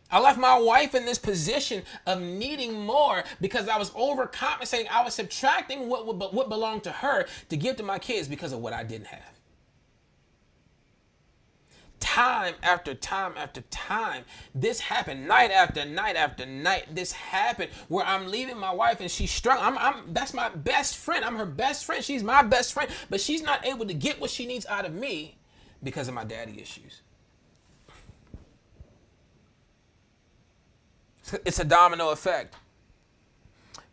I left my wife in this position of needing more because I was overcompensating. I was subtracting what belonged to her to give to my kids because of what I didn't have. Time after time after time, this happened. Night after night after night, this happened where I'm leaving my wife and she's struggling. That's my best friend. I'm her best friend. She's my best friend, but she's not able to get what she needs out of me because of my daddy issues. It's a domino effect.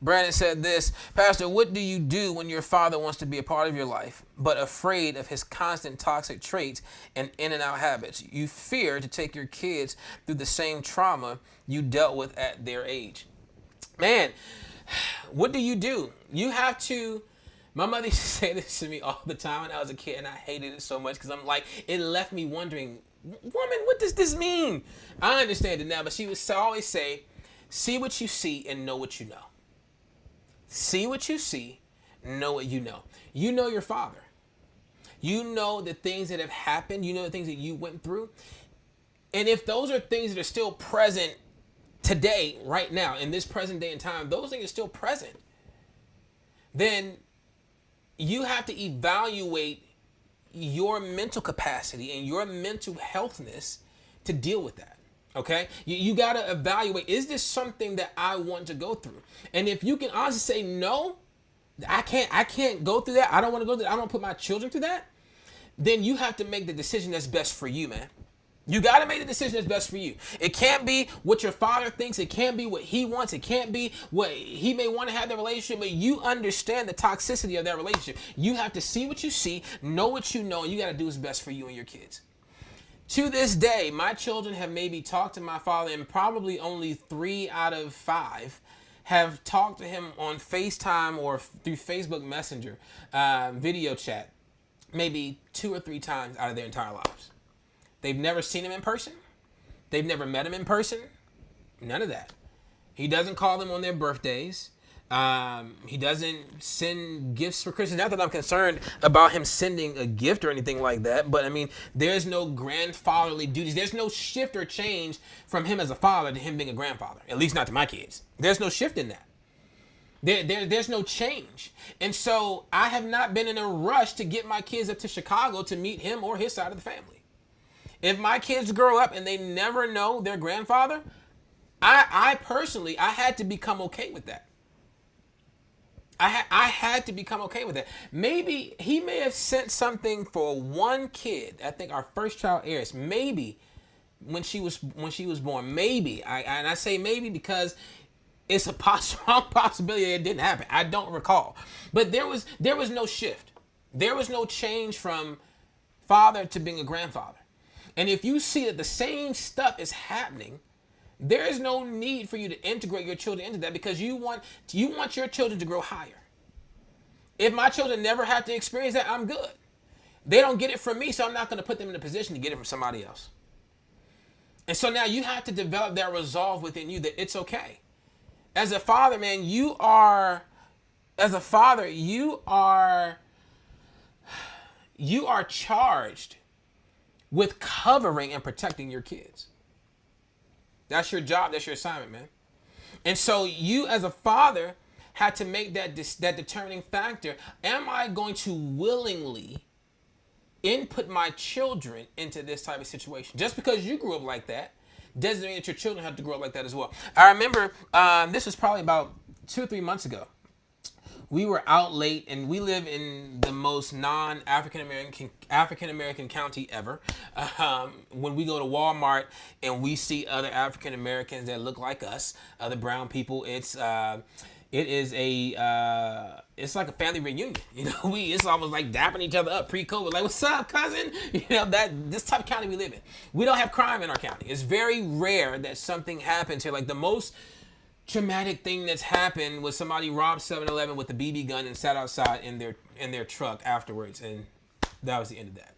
Brandon said this, Pastor, what do you do when your father wants to be a part of your life, but afraid of his constant toxic traits and in and out habits? You fear to take your kids through the same trauma you dealt with at their age. Man, what do? You have to, my mother used to say this to me all the time when I was a kid, and I hated it so much because I'm like, it left me wondering, woman, what does this mean? I understand it now, but she would always say, see what you see and know what you know. See what you see, know what you know. You know your father. You know the things that have happened. You know the things that you went through. And if those are things that are still present today, right now, in this present day and time, those things are still present, then you have to evaluate your mental capacity and your mental healthness to deal with that. Okay, you got to evaluate, is this something that I want to go through? And if you can honestly say, no, I can't go through that. I don't want to go through that. I don't put my children through that. Then you have to make the decision that's best for you, man. You got to make the decision that's best for you. It can't be what your father thinks. It can't be what he wants. It can't be what he may want to have the relationship, but you understand the toxicity of that relationship. You have to see what you see, know what you know, and you got to do what's best for you and your kids. To this day, my children have maybe talked to my father, and probably only 3 out of 5 have talked to him on FaceTime or through Facebook Messenger video chat maybe 2 or 3 times out of their entire lives. They've never seen him in person. They've never met him in person. None of that. He doesn't call them on their birthdays. He doesn't send gifts for Christmas. Not that I'm concerned about him sending a gift or anything like that, but I mean, there's no grandfatherly duties. There's no shift or change from him as a father to him being a grandfather, at least not to my kids. There's no shift in that. There's no change. And so I have not been in a rush to get my kids up to Chicago to meet him or his side of the family. If my kids grow up and they never know their grandfather, I personally had to become okay with that. I had to become okay with it. Maybe he may have sent something for one kid. I think our first child, Eris, maybe when she was born. Maybe. I say maybe because it's a strong possibility it didn't happen. I don't recall. But there was no shift. There was no change from father to being a grandfather. And if you see that the same stuff is happening, there is no need for you to integrate your children into that because you want your children to grow higher. If my children never have to experience that, I'm good. They don't get it from me, so I'm not going to put them in a position to get it from somebody else. And so now you have to develop that resolve within you that it's okay. As a father, man, you are charged with covering and protecting your kids. That's your job. That's your assignment, man. And so you, as a father, had to make that determining factor. Am I going to willingly input my children into this type of situation? Just because you grew up like that doesn't mean that your children have to grow up like that as well. I remember this was probably about 2 or 3 months ago. We were out late, and we live in the most non-African American county ever. When we go to Walmart and we see other African Americans that look like us, other brown people, it's like a family reunion. You know, it's almost like dapping each other up pre-COVID. Like, what's up, cousin? You know, this type of county we live in. We don't have crime in our county. It's very rare that something happens here. Like, the most traumatic thing that's happened was somebody robbed 7-Eleven with a BB gun and sat outside in their truck afterwards, and that was the end of that.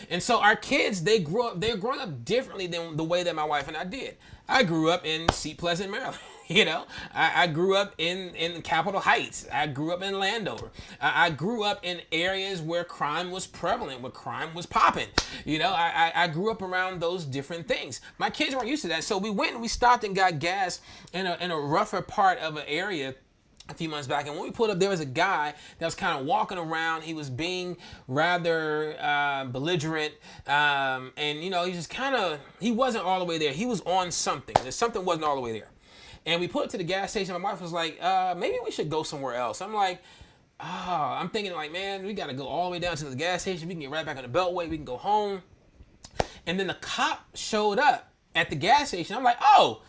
And so our kids, they're growing up differently than the way that my wife and I did. I grew up in Seat Pleasant, Maryland. You know, I grew up in Capitol Heights. I grew up in Landover. I grew up in areas where crime was prevalent, where crime was popping. You know, I grew up around those different things. My kids weren't used to that. So we stopped and got gas in a rougher part of an area a few months back, and when we pulled up, there was a guy that was kind of walking around. He was being rather belligerent, and you know, he wasn't all the way there. He was on something. Something wasn't all the way there. And we put it to the gas station. My wife was like, maybe we should go somewhere else. I'm like, I'm thinking like, man, we got to go all the way down to the gas station. We can get right back on the Beltway. We can go home. And then the cop showed up at the gas station. I'm like, oh,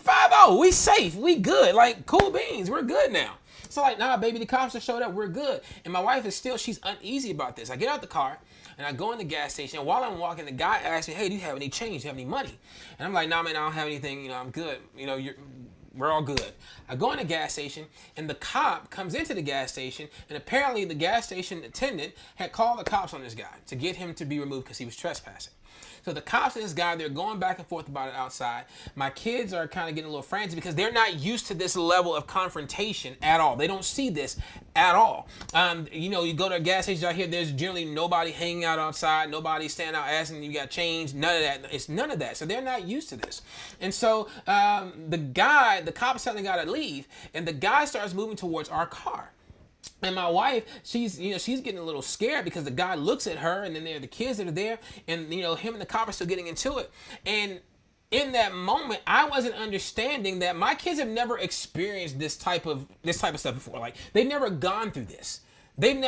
5-0, we safe, we good, like cool beans, we're good now. So like, nah, baby, the cops have showed up, we're good. And my wife is she's uneasy about this. I get out the car and I go in the gas station. And while I'm walking, the guy asks me, hey, do you have any change? Do you have any money? And I'm like, nah, man, I don't have anything. You know, I'm good. You know, we're all good. I go in the gas station, and the cop comes into the gas station, and apparently the gas station attendant had called the cops on this guy to get him to be removed because he was trespassing. So the cops and this guy, they're going back and forth about it outside. My kids are kind of getting a little frantic because they're not used to this level of confrontation at all. They don't see this at all. You know, you go to a gas station out here, there's generally nobody hanging out outside, nobody standing out asking you got change, none of that. It's none of that. So they're not used to this. And so the cop is telling the guy to leave, and the guy starts moving towards our car. And my wife, she's getting a little scared because the guy looks at her, and then there are the kids that are there, and you know, him and the cop are still getting into it. And in that moment, I wasn't understanding that my kids have never experienced this type of stuff before. Like, they've never gone through this.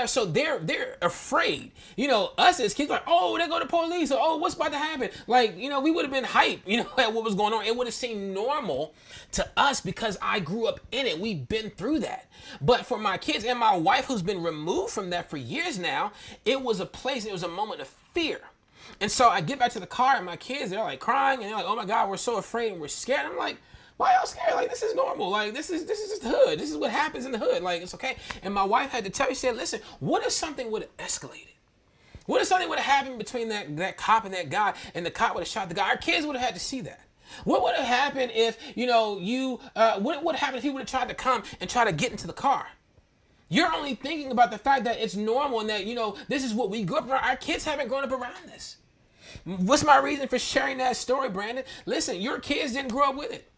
So they're afraid. You know, us as kids, like, oh, they go to police, or oh, what's about to happen? Like, you know, we would have been hyped, you know, at what was going on. It would have seemed normal to us because I grew up in it. We've been through that. But for my kids and my wife, who's been removed from that for years now, it was a moment of fear. And so I get back to the car, and my kids, they're like crying, and they're like, oh my God, we're so afraid and we're scared. I'm like, why y'all scared? Like, this is normal. Like, this is just the hood. This is what happens in the hood. Like, it's okay. And my wife had to tell me, she said, listen, what if something would have escalated? What if something would have happened between that cop and that guy, and the cop would have shot the guy? Our kids would have had to see that. What would have happened if, you know, what would have happened if he would have tried to come and try to get into the car? You're only thinking about the fact that it's normal and that, you know, this is what we grew up around. Our kids haven't grown up around this. What's my reason for sharing that story, Brandon? Listen, your kids didn't grow up with it.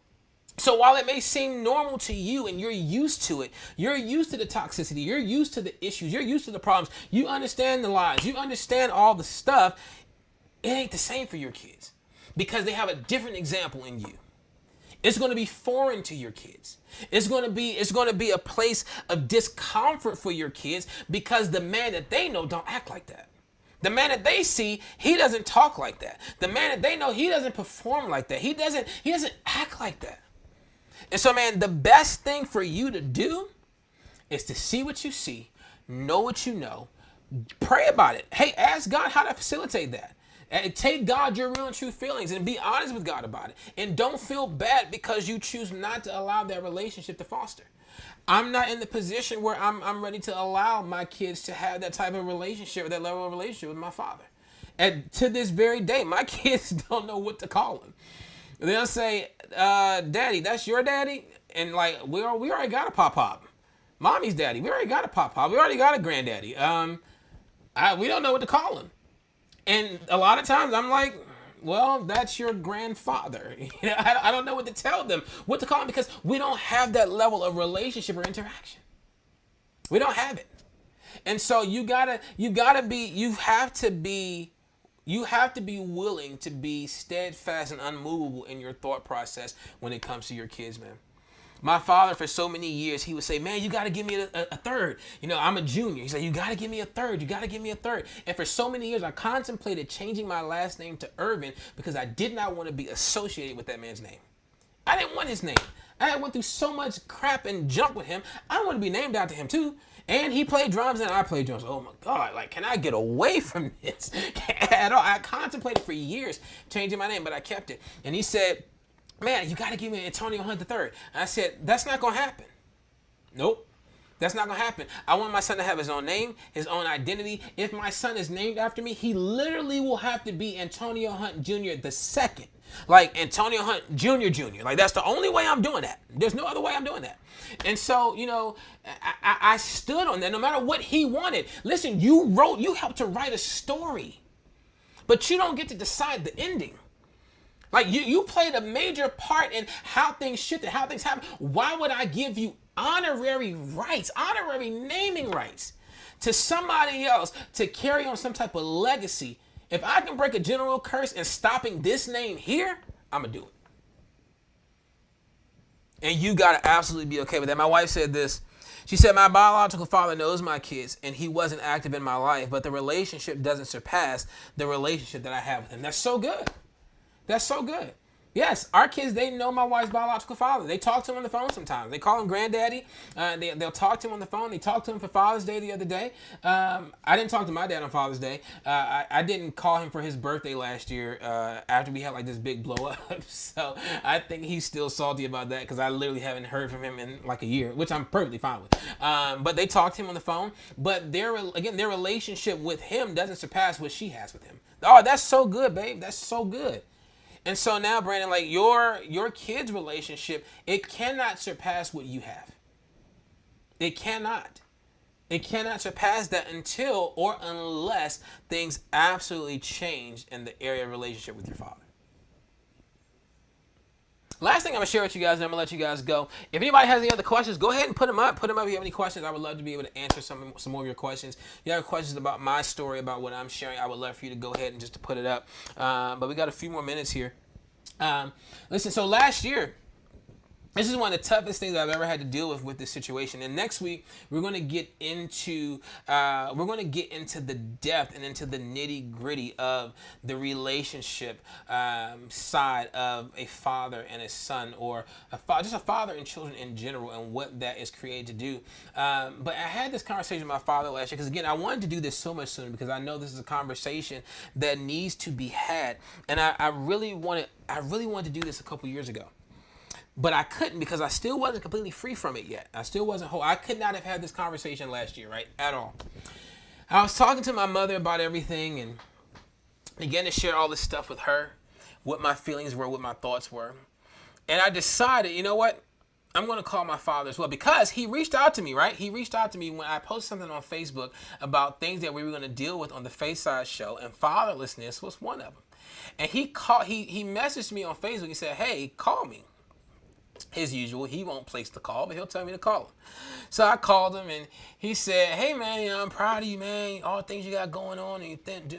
So while it may seem normal to you and you're used to it, you're used to the toxicity, you're used to the issues, you're used to the problems, you understand the lies, you understand all the stuff, it ain't the same for your kids because they have a different example in you. It's going to be foreign to your kids. It's going to be a place of discomfort for your kids because the man that they know don't act like that. The man that they see, he doesn't talk like that. The man that they know, he doesn't perform like that. He doesn't act like that. And so, man, the best thing for you to do is to see what you see, know what you know, pray about it. Hey, ask God how to facilitate that. And take God your real and true feelings and be honest with God about it. And don't feel bad because you choose not to allow that relationship to foster. I'm not in the position where I'm ready to allow my kids to have that type of relationship or that level of relationship with my father. And to this very day, my kids don't know what to call him. They'll say, "Daddy, that's your daddy," and like we already got a pop. Mommy's daddy, we already got a pop. We already got a granddaddy. We don't know what to call him. And a lot of times I'm like, well, that's your grandfather. I don't know what to tell them, what to call him, because we don't have that level of relationship or interaction. We don't have it. And so you have to be willing to be steadfast and unmovable in your thought process when it comes to your kids, man. My father, for so many years, he would say, man, you got to give me a third. I'm a junior. He said, you got to give me a third. You got to give me a third. And for so many years, I contemplated changing my last name to Irvin because I did not want to be associated with that man's name. I didn't want his name. I went through so much crap and junk with him. I want to be named after him too. And he played drums and I played drums. Oh my God, like, can I get away from this at all? I contemplated for years changing my name, but I kept it. And he said, man, you got to give me Antonio Hunt III. And I said, that's not going to happen. Nope. That's not going to happen. I want my son to have his own name, his own identity. If my son is named after me, he literally will have to be Antonio Hunt Jr. the second. Like Antonio Hunt Jr. Like, that's the only way I'm doing that. There's no other way I'm doing that. And so, I stood on that no matter what he wanted. Listen, you helped to write a story, but you don't get to decide the ending. Like, you played a major part in how things shifted, how things happened. Why would I give you honorary rights, honorary naming rights to somebody else to carry on some type of legacy? If I can break a general curse and stopping this name here, I'm going to do it. And you got to absolutely be okay with that. My wife said this. She said, my biological father knows my kids and he wasn't active in my life, but the relationship doesn't surpass the relationship that I have with him. That's so good. That's so good. Yes, our kids, they know my wife's biological father. They talk to him on the phone sometimes. They call him granddaddy. They'll talk to him on the phone. They talked to him for Father's Day the other day. I didn't talk to my dad on Father's Day. I didn't call him for his birthday last year after we had like this big blow up. So I think he's still salty about that because I literally haven't heard from him in like a year, which I'm perfectly fine with. But they talked to him on the phone. But their relationship with him doesn't surpass what she has with him. Oh, that's so good, babe. That's so good. And so now, Brandon, like your kids' relationship, it cannot surpass what you have. It cannot. It cannot surpass that until or unless things absolutely change in the area of relationship with your father. Last thing I'm going to share with you guys, and I'm going to let you guys go. If anybody has any other questions, go ahead and put them up. Put them up if you have any questions. I would love to be able to answer some more of your questions. If you have questions about my story, about what I'm sharing, I would love for you to go ahead and just to put it up. But we got a few more minutes here. Listen, so last year, this is one of the toughest things I've ever had to deal with this situation. And next week, we're going to get into the depth and into the nitty gritty of the relationship side of a father and a son, or just a father and children in general, and what that is created to do. But I had this conversation with my father last year because, again, I wanted to do this so much sooner because I know this is a conversation that needs to be had, and I really wanted to do this a couple years ago. But I couldn't because I still wasn't completely free from it yet. I still wasn't whole. I could not have had this conversation last year, right? At all. I was talking to my mother about everything and began to share all this stuff with her, what my feelings were, what my thoughts were. And I decided, you know what? I'm going to call my father as well because he reached out to me, right? He reached out to me when I posted something on Facebook about things that we were going to deal with on the Face Side show, and fatherlessness was one of them. And he messaged me on Facebook. He said, hey, call me. As usual, he won't place the call, but he'll tell me to call him. So I called him, and he said, hey, man, I'm proud of you, man. All the things you got going on and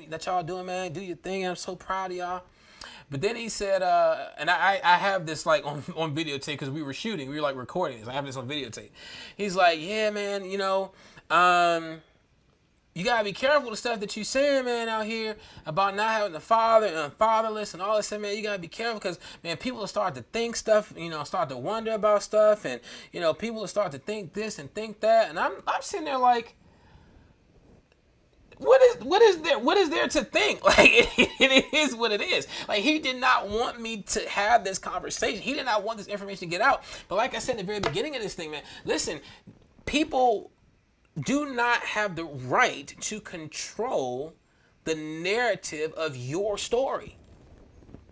that y'all doing, man. Do your thing. I'm so proud of y'all. But then he said, and I have this like on videotape because we were shooting. We were like recording this. I have this on videotape. He's like, yeah, man, you gotta be careful the stuff that you saying, man, out here about not having a father and fatherless and all this stuff, man. You gotta be careful because, man, people will start to think stuff, start to wonder about stuff, and people will start to think this and think that, and I'm sitting there like, what is there to think? Like it is what it is. Like, he did not want me to have this conversation. He did not want this information to get out. But like I said in the very beginning of this thing, man, listen, people do not have the right to control the narrative of your story.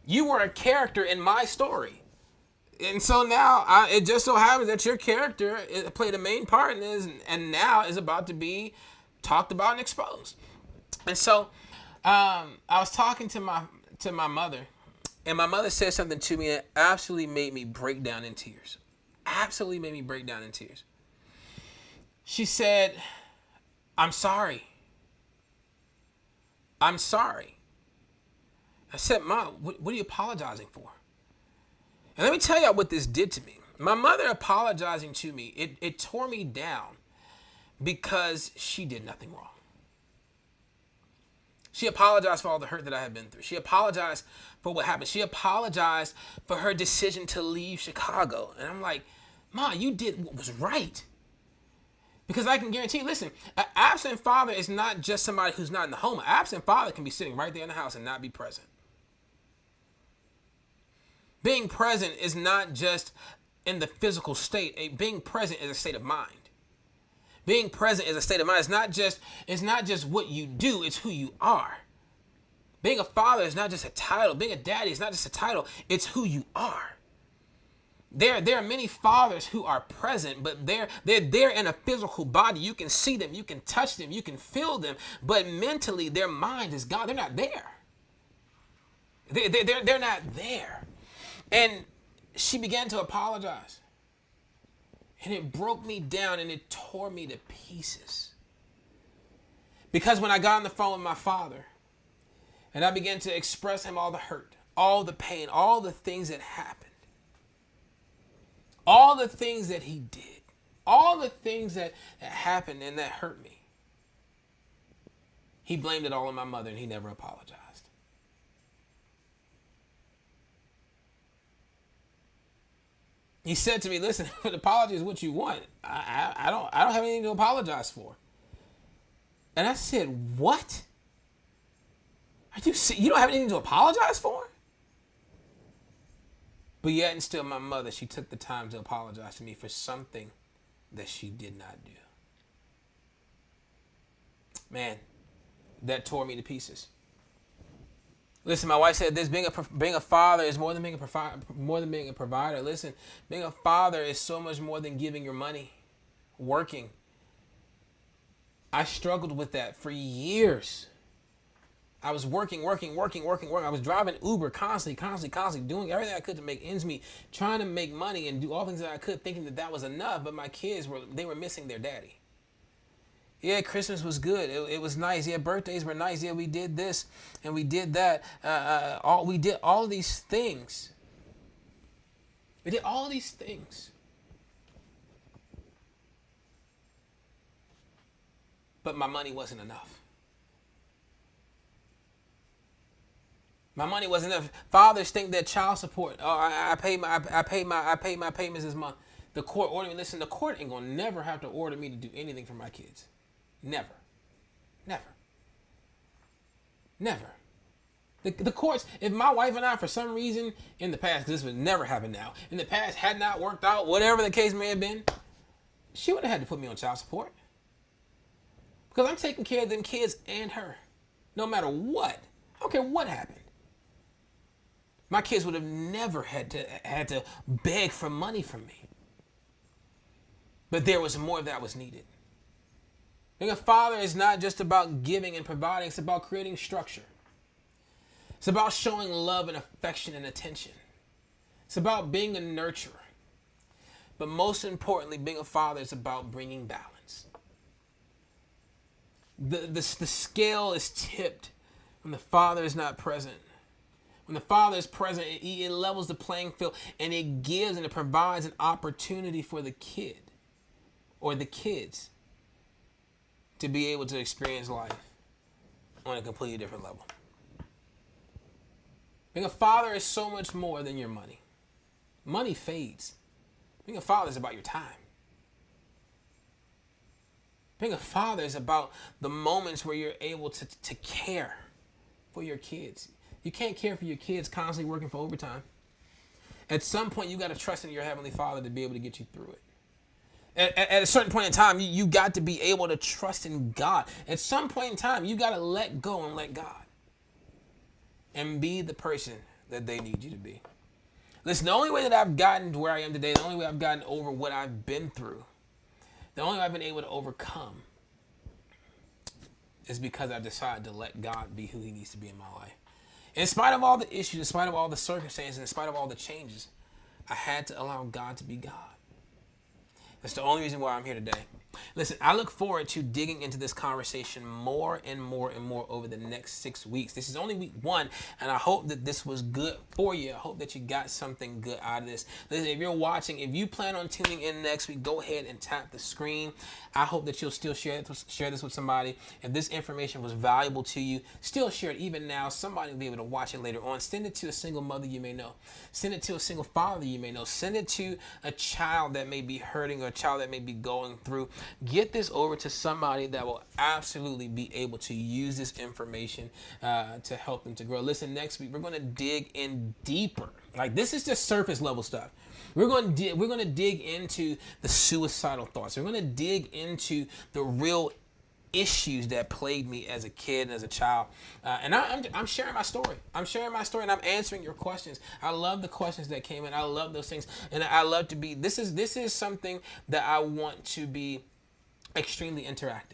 You were a character in my story. And so now it just so happens that your character played a main part in this, and now is about to be talked about and exposed. And so I was talking to my mother, and my mother said something to me that absolutely made me break down in tears. Absolutely made me break down in tears. She said, "I'm sorry. I'm sorry." I said, "Mom, what are you apologizing for?" And let me tell y'all what this did to me. My mother apologizing to me, it tore me down because she did nothing wrong. She apologized for all the hurt that I had been through. She apologized for what happened. She apologized for her decision to leave Chicago. And I'm like, Ma, you did what was right. Because I can guarantee you, listen, an absent father is not just somebody who's not in the home. An absent father can be sitting right there in the house and not be present. Being present is not just in the physical state. Being present is a state of mind. Being present is a state of mind. It's not just what you do, it's who you are. Being a father is not just a title. Being a daddy is not just a title, it's who you are. There are many fathers who are present, but they're there in a physical body. You can see them, you can touch them, you can feel them, but mentally their mind is gone. They're not there. They're not there. And she began to apologize. And it broke me down and it tore me to pieces. Because when I got on the phone with my father and I began to express him all the hurt, all the pain, all the things that happened, all the things that he did, all the things that happened and that hurt me, he blamed it all on my mother and he never apologized. He said to me, "Listen, if an apology is what you want, I don't have anything to apologize for." And I said, "What? You don't have anything to apologize for?" But yet and still, my mother, she took the time to apologize to me for something that she did not do. Man, that tore me to pieces. Listen, my wife said this: being a father is more than being a provider. Listen, being a father is so much more than giving your money, working. I struggled with that for years. I was working. I was driving Uber constantly, doing everything I could to make ends meet, trying to make money and do all things that I could, thinking that was enough. But my kids were missing their daddy. Yeah, Christmas was good. It was nice. Yeah, birthdays were nice. Yeah, we did this and we did that. We did all these things. We did all these things. But my money wasn't enough. My money wasn't enough. Fathers think that child support. Oh, I pay my payments this month. The court ordered me. Listen, the court ain't gonna never have to order me to do anything for my kids. Never. The courts, if my wife and I, for some reason, in the past, because this would never happen now, in the past had not worked out, whatever the case may have been, she would have had to put me on child support. Because I'm taking care of them kids and her. No matter what. I don't care what happened. My kids would have never had to beg for money from me. But there was more that was needed. Being a father is not just about giving and providing. It's about creating structure. It's about showing love and affection and attention. It's about being a nurturer. But most importantly, being a father is about bringing balance. The scale is tipped when the father is not present. When the father is present, it levels the playing field and it gives and it provides an opportunity for the kid or the kids to be able to experience life on a completely different level. Being a father is so much more than your money. Money fades. Being a father is about your time. Being a father is about the moments where you're able to care for your kids. You can't care for your kids constantly working for overtime. At some point, you got to trust in your Heavenly Father to be able to get you through it. At a certain point in time, you got to be able to trust in God. At some point in time, you got to let go and let God. And be the person that they need you to be. Listen, the only way that I've gotten to where I am today, the only way I've gotten over what I've been through, the only way I've been able to overcome is because I decided to let God be who he needs to be in my life. In spite of all the issues, in spite of all the circumstances, in spite of all the changes, I had to allow God to be God. That's the only reason why I'm here today. Listen, I look forward to digging into this conversation more and more and more over the next 6 weeks. This is only week 1, and I hope that this was good for you. I hope that you got something good out of this. Listen, if you're watching, if you plan on tuning in next week, go ahead and tap the screen. I hope that you'll still share this with somebody. If this information was valuable to you, still share it even now. Somebody will be able to watch it later on. Send it to a single mother you may know. Send it to a single father you may know. Send it to a child that may be hurting or a child that may be going through. Get this over to somebody that will absolutely be able to use this information to help them to grow. Listen, next week we're going to dig in deeper. Like, this is just surface level stuff. We're going to dig into the suicidal thoughts. We're going to dig into the real issues that plagued me as a kid and as a child. And I'm sharing my story. I'm sharing my story, and I'm answering your questions. I love the questions that came in. I love those things. And I love to be, this is something that I want to be extremely interactive.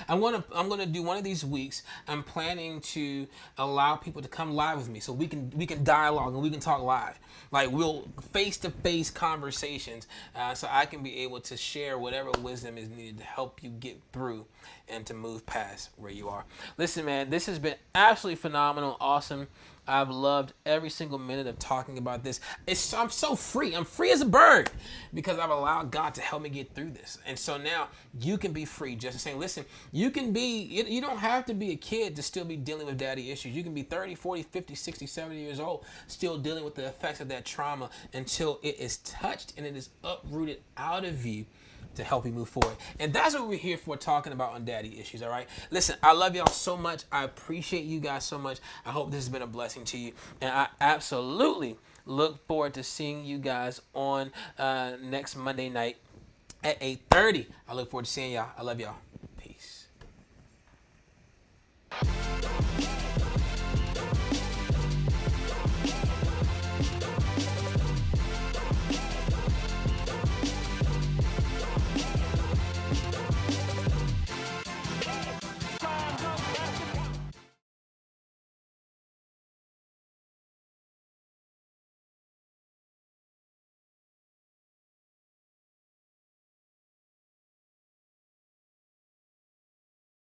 I'm gonna do one of these weeks. I'm planning to allow people to come live with me, so we can dialogue and we can talk live. Like, we'll face-to-face conversations, so I can be able to share whatever wisdom is needed to help you get through and to move past where you are. Listen, man, this has been absolutely phenomenal, awesome. I've loved every single minute of talking about this. I'm so free. I'm free as a bird because I've allowed God to help me get through this. And so now you can be free. Just saying, listen, you don't have to be a kid to still be dealing with daddy issues. You can be 30, 40, 50, 60, 70 years old, still dealing with the effects of that trauma until it is touched and it is uprooted out of you to help you move forward. And that's what we're here for, talking about on daddy issues, all right? Listen, I love y'all so much. I appreciate you guys so much. I hope this has been a blessing to you. And I absolutely look forward to seeing you guys on next Monday night at 8:30. I look forward to seeing y'all. I love y'all.